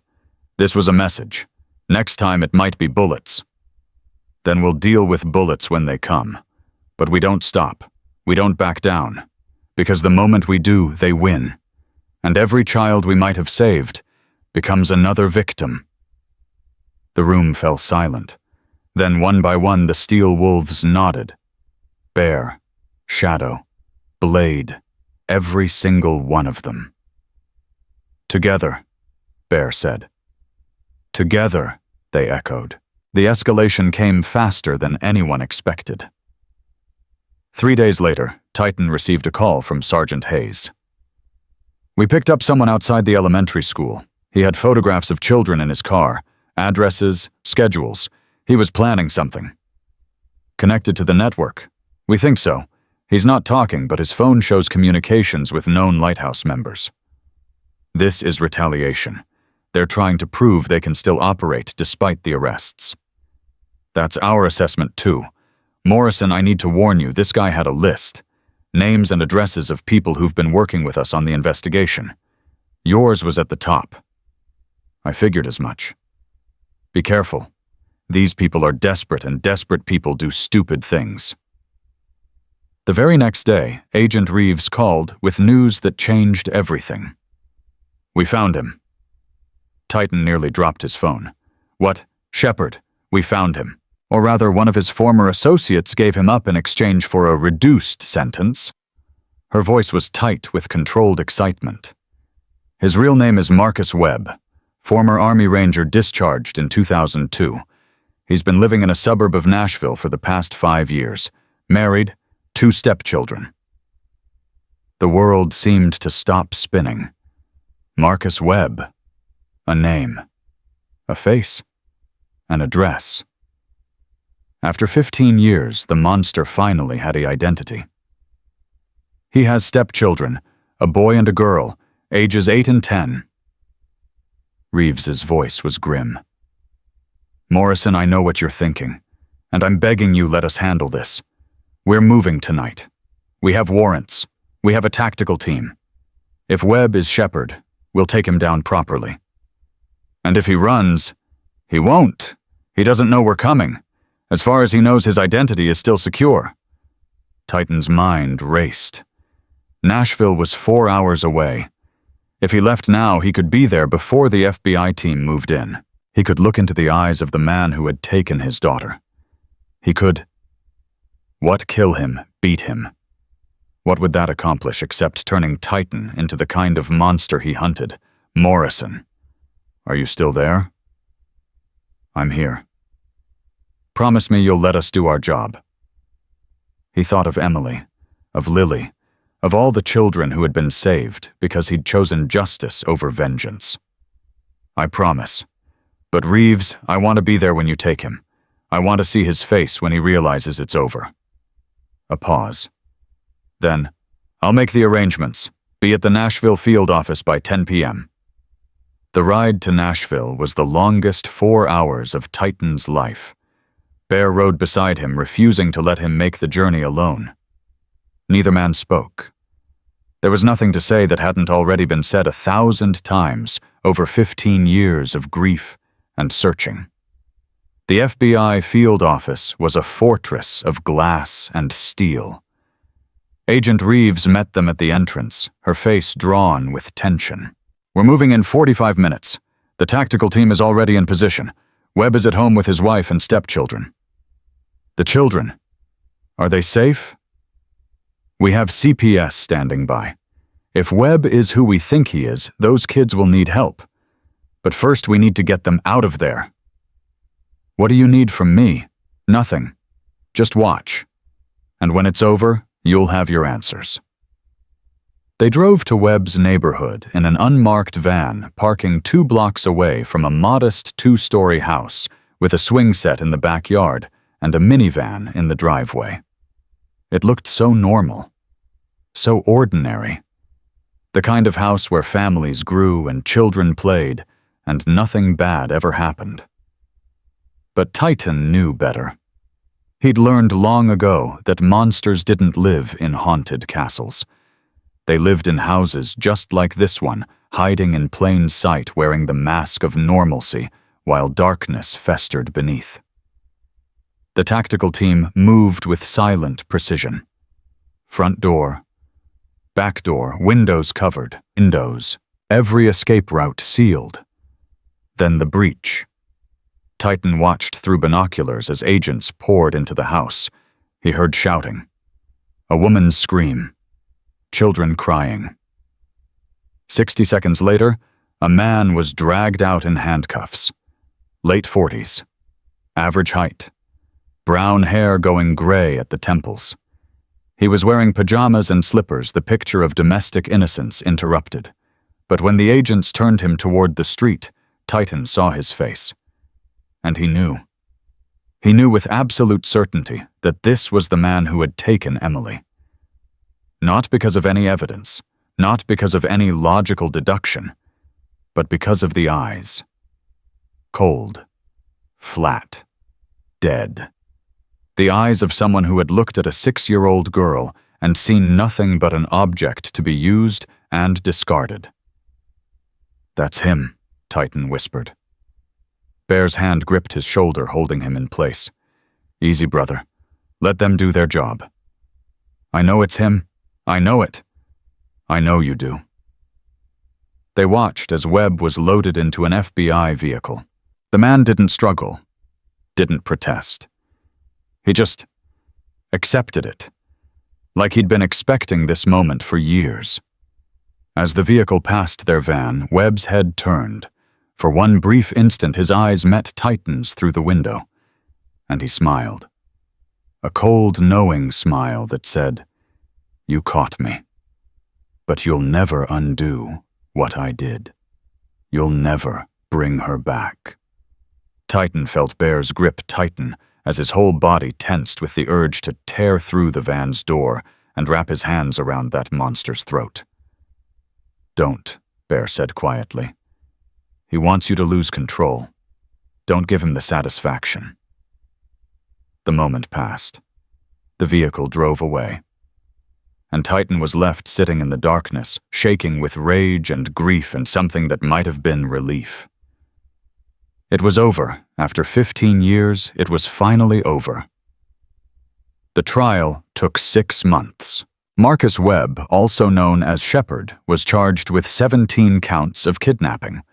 This was a message. Next time it might be bullets. Then we'll deal with bullets when they come. But we don't stop. We don't back down. Because the moment we do, they win. And every child we might have saved becomes another victim. The room fell silent. Then one by one the steel wolves nodded. Bear, Shadow, Blade, every single one of them. Together, Bear said. Together, they echoed. The escalation came faster than anyone expected. 3 days later, Titan received a call from Sergeant Hayes. We picked up someone outside the elementary school. He had photographs of children in his car, addresses, schedules. He was planning something. Connected to the network? We think so. He's not talking, but his phone shows communications with known Lighthouse members. This is retaliation. They're trying to prove they can still operate despite the arrests. That's our assessment too. Morrison, I need to warn you, this guy had a list. Names and addresses of people who've been working with us on the investigation. Yours was at the top. I figured as much. Be careful. These people are desperate, and desperate people do stupid things. The very next day, Agent Reeves called with news that changed everything. We found him. Titan nearly dropped his phone. What? Shepard, we found him. Or rather, one of his former associates gave him up in exchange for a reduced sentence. Her voice was tight with controlled excitement. His real name is Marcus Webb, former Army Ranger discharged in 2002. He's been living in a suburb of Nashville for the past 5 years, married, 2 stepchildren. The world seemed to stop spinning. Marcus Webb. A name. A face. An address. After 15 years, the monster finally had an identity. He has stepchildren, a boy and a girl, ages 8 and 10. Reeves's voice was grim. Morrison, I know what you're thinking, and I'm begging you let us handle this. We're moving tonight. We have warrants. We have a tactical team. If Webb is Shepard, we'll take him down properly. And if he runs, he won't. He doesn't know we're coming. As far as he knows, his identity is still secure. Titan's mind raced. Nashville was 4 hours away. If he left now, he could be there before the FBI team moved in. He could look into the eyes of the man who had taken his daughter. He could... What kill him, beat him? What would that accomplish except turning Titan into the kind of monster he hunted? Morrison. Are you still there? I'm here. Promise me you'll let us do our job. He thought of Emily, of Lily, of all the children who had been saved because he'd chosen justice over vengeance. I promise. But Reeves, I want to be there when you take him. I want to see his face when he realizes it's over. A pause. Then, I'll make the arrangements. Be at the Nashville field office by 10 p.m. The ride to Nashville was the longest 4 hours of Titan's life. Bear rode beside him, refusing to let him make the journey alone. Neither man spoke. There was nothing to say that hadn't already been said 1,000 times over 15 years of grief and searching. The FBI field office was a fortress of glass and steel. Agent Reeves met them at the entrance, her face drawn with tension. We're moving in 45 minutes. The tactical team is already in position. Webb is at home with his wife and stepchildren. The children, are they safe? We have CPS standing by. If Webb is who we think he is, those kids will need help. But first we need to get them out of there. What do you need from me? Nothing. Just watch. And when it's over, you'll have your answers. They drove to Webb's neighborhood in an unmarked van, parking 2 blocks away from a modest 2-story house with a swing set in the backyard and a minivan in the driveway. It looked so normal, so ordinary. The kind of house where families grew and children played, and nothing bad ever happened. But Titan knew better. He'd learned long ago that monsters didn't live in haunted castles. They lived in houses just like this one, hiding in plain sight, wearing the mask of normalcy while darkness festered beneath. The tactical team moved with silent precision. Front door, back door, windows covered, every escape route sealed. Then the breach. Titan watched through binoculars as agents poured into the house. He heard shouting, a woman's scream, children crying. 60 seconds later, a man was dragged out in handcuffs. Late 40s, average height, brown hair going gray at the temples. He was wearing pajamas and slippers, the picture of domestic innocence interrupted. But when the agents turned him toward the street, Titan saw his face. And he knew. He knew with absolute certainty that this was the man who had taken Emily. Not because of any evidence, not because of any logical deduction, but because of the eyes. Cold, flat, dead. The eyes of someone who had looked at a 6-year-old girl and seen nothing but an object to be used and discarded. "That's him," Titan whispered. Bear's hand gripped his shoulder, holding him in place. "Easy, brother. Let them do their job." "I know it's him. I know it." "I know you do." They watched as Webb was loaded into an FBI vehicle. The man didn't struggle, didn't protest. He just accepted it, like he'd been expecting this moment for years. As the vehicle passed their van, Webb's head turned. For one brief instant, his eyes met Titan's through the window, and he smiled. A cold, knowing smile that said, "You caught me, but you'll never undo what I did. You'll never bring her back." Titan felt Bear's grip tighten as his whole body tensed with the urge to tear through the van's door and wrap his hands around that monster's throat. "Don't," Bear said quietly. "He wants you to lose control. Don't give him the satisfaction." The moment passed. The vehicle drove away. And Titan was left sitting in the darkness, shaking with rage and grief and something that might have been relief. It was over. After 15 years, it was finally over. The trial took 6 months. Marcus Webb, also known as Shepard, was charged with 17 counts of kidnapping,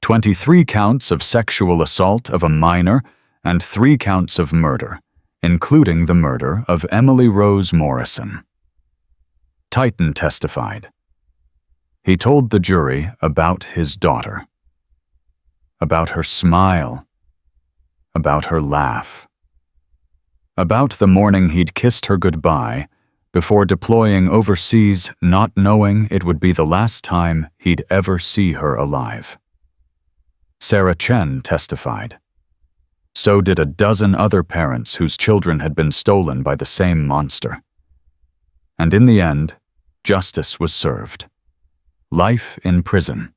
23 counts of sexual assault of a minor, and 3 counts of murder, including the murder of Emily Rose Morrison. Titan testified. He told the jury about his daughter, about her smile, about her laugh, about the morning he'd kissed her goodbye before deploying overseas, not knowing it would be the last time he'd ever see her alive. Sarah Chen testified. So did a dozen other parents whose children had been stolen by the same monster. And in the end, justice was served. Life in prison.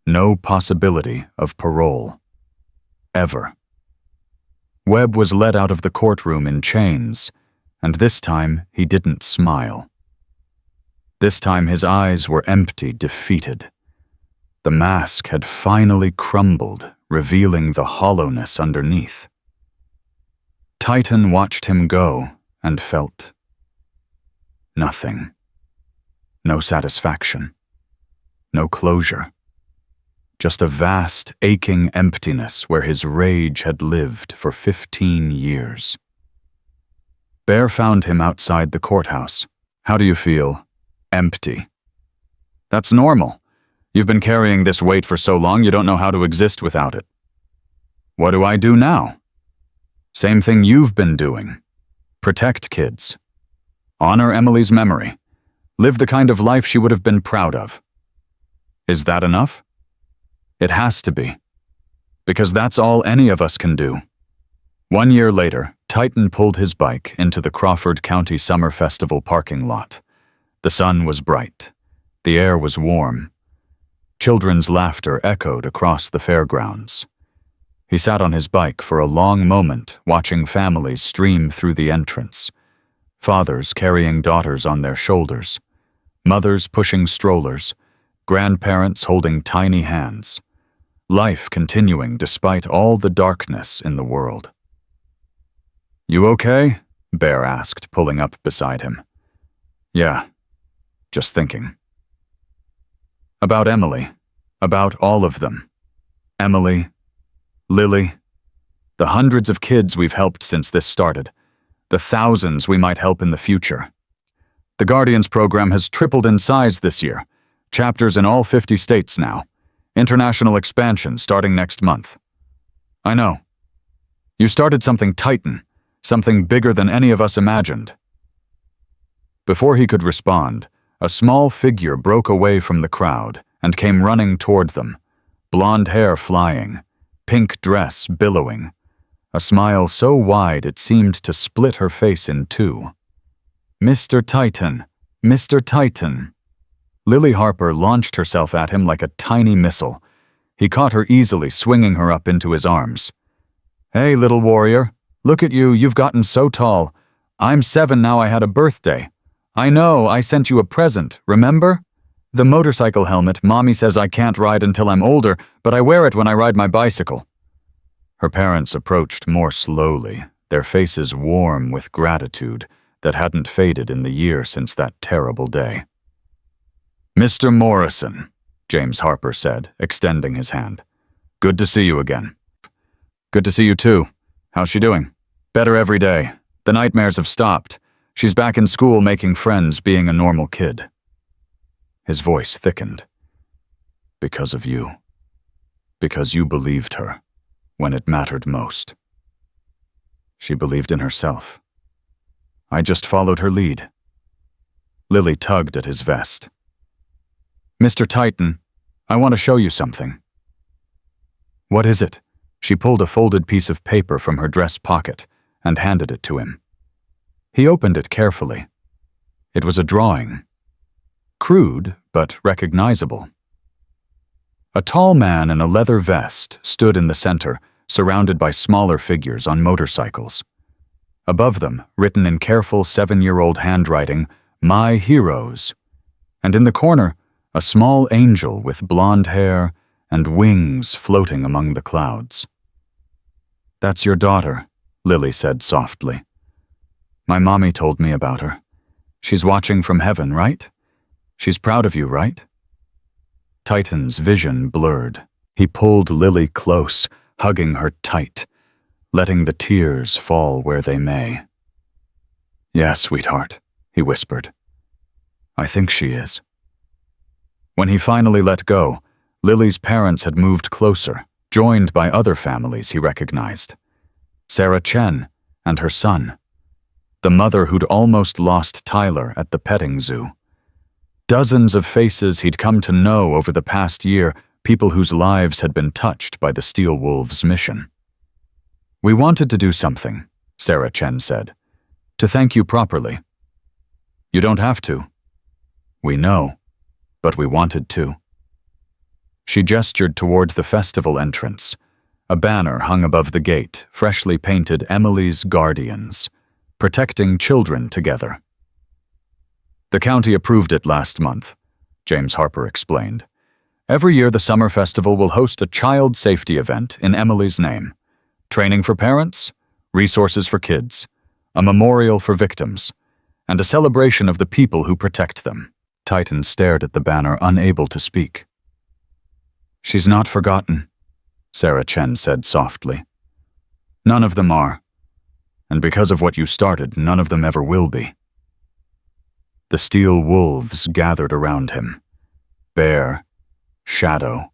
No possibility of parole. Ever. Webb was led out of the courtroom in chains, and this time he didn't smile. This time his eyes were empty, defeated. The mask had finally crumbled, revealing the hollowness underneath. Titan watched him go and felt nothing. No satisfaction. No closure. Just a vast, aching emptiness where his rage had lived for 15 years. Bear found him outside the courthouse. "How do you feel?" "Empty." "That's normal. You've been carrying this weight for so long you don't know how to exist without it." "What do I do now?" "Same thing you've been doing. Protect kids. Honor Emily's memory. Live the kind of life she would have been proud of. Is that enough? It has to be. Because that's all any of us can do. 1 year later, Titan pulled his bike into the Crawford County Summer Festival parking lot. The sun was bright. The air was warm. Children's laughter echoed across the fairgrounds. He sat on his bike for a long moment, watching families stream through the entrance. Fathers carrying daughters on their shoulders. Mothers pushing strollers. Grandparents holding tiny hands. Life continuing despite all the darkness in the world. "You okay?" Bear asked, pulling up beside him. "Yeah, just thinking." About Emily. About all of them. Emily, Lily, the hundreds of kids we've helped since this started, the thousands we might help in the future. The Guardians program has tripled in size this year, chapters in all 50 states now, international expansion starting next month. I know. You started something Titan, something bigger than any of us imagined. Before he could respond, a small figure broke away from the crowd and came running toward them, blonde hair flying, pink dress billowing, a smile so wide it seemed to split her face in two. "Mr. Titan, Mr. Titan." Lily Harper launched herself at him like a tiny missile. He caught her easily, swinging her up into his arms. "Hey, little warrior, look at you, you've gotten so tall. I'm 7 now, I had a birthday. I know, I sent you a present, remember? The motorcycle helmet Mommy says I can't ride until I'm older, but I wear it when I ride my bicycle." Her parents approached more slowly, their faces warm with gratitude that hadn't faded in the year since that terrible day. "Mr. Morrison," James Harper said, extending his hand. "Good to see you again." "Good to see you too. How's she doing?" "Better every day. The nightmares have stopped. She's back in school making friends, being a normal kid." His voice thickened. "Because of you. Because you believed her, when it mattered most. She believed in herself. I just followed her lead." Lily tugged at his vest. "Mr. Titan, I want to show you something." "What is it?" She pulled a folded piece of paper from her dress pocket and handed it to him. He opened it carefully. It was a drawing. Crude, but recognizable. A tall man in a leather vest stood in the center, surrounded by smaller figures on motorcycles. Above them, written in careful 7-year-old handwriting, "My Heroes." And in the corner, a small angel with blonde hair and wings floating among the clouds. "That's your daughter," Lily said softly. "My mommy told me about her. She's watching from heaven, right? She's proud of you, right?" Titan's vision blurred. He pulled Lily close, hugging her tight, letting the tears fall where they may. "Yeah, sweetheart," he whispered. "I think she is." When he finally let go, Lily's parents had moved closer, joined by other families he recognized. Sarah Chen and her son. The mother who'd almost lost Tyler at the petting zoo. Dozens of faces he'd come to know over the past year, people whose lives had been touched by the Steel Wolves' mission. "We wanted to do something," Sarah Chen said, "to thank you properly." "You don't have to." "We know, but we wanted to." She gestured toward the festival entrance. A banner hung above the gate, freshly painted Emily's Guardians, protecting children together. "The county approved it last month," James Harper explained. "Every year the summer festival will host a child safety event in Emily's name. Training for parents, resources for kids, a memorial for victims, and a celebration of the people who protect them." Titan stared at the banner, unable to speak. "She's not forgotten," Sarah Chen said softly. "None of them are. And because of what you started, none of them ever will be." The Steel Wolves gathered around him. Bear, Shadow,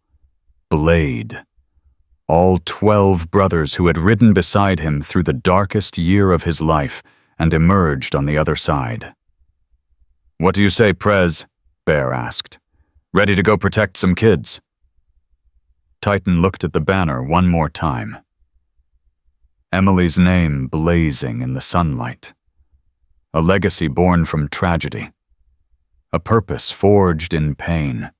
Blade. All 12 brothers who had ridden beside him through the darkest year of his life and emerged on the other side. "What do you say, Prez?" Bear asked. "Ready to go protect some kids?" Titan looked at the banner one more time. Emily's name blazing in the sunlight. A legacy born from tragedy. A purpose forged in pain.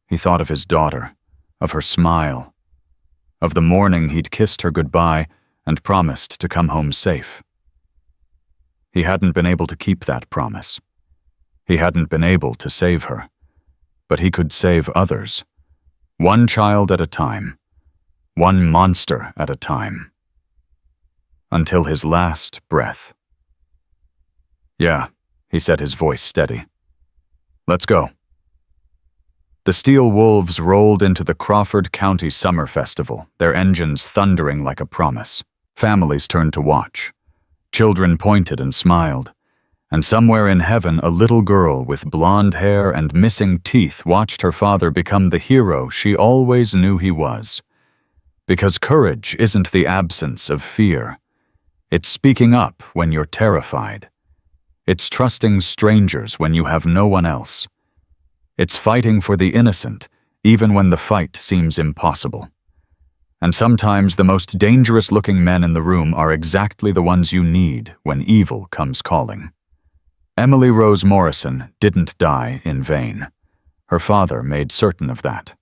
He thought of his daughter, of her smile, of the morning he'd kissed her goodbye and promised to come home safe. He hadn't been able to keep that promise. He hadn't been able to save her, but he could save others. One child at a time, one monster at a time. Until his last breath. "Yeah," he said, his voice steady. "Let's go." The Steel Wolves rolled into the Crawford County Summer Festival, their engines thundering like a promise. Families turned to watch. Children pointed and smiled. And somewhere in heaven, a little girl with blonde hair and missing teeth watched her father become the hero she always knew he was. Because courage isn't the absence of fear. It's speaking up when you're terrified. It's trusting strangers when you have no one else. It's fighting for the innocent, even when the fight seems impossible. And sometimes the most dangerous-looking men in the room are exactly the ones you need when evil comes calling. Emily Rose Morrison didn't die in vain. Her father made certain of that.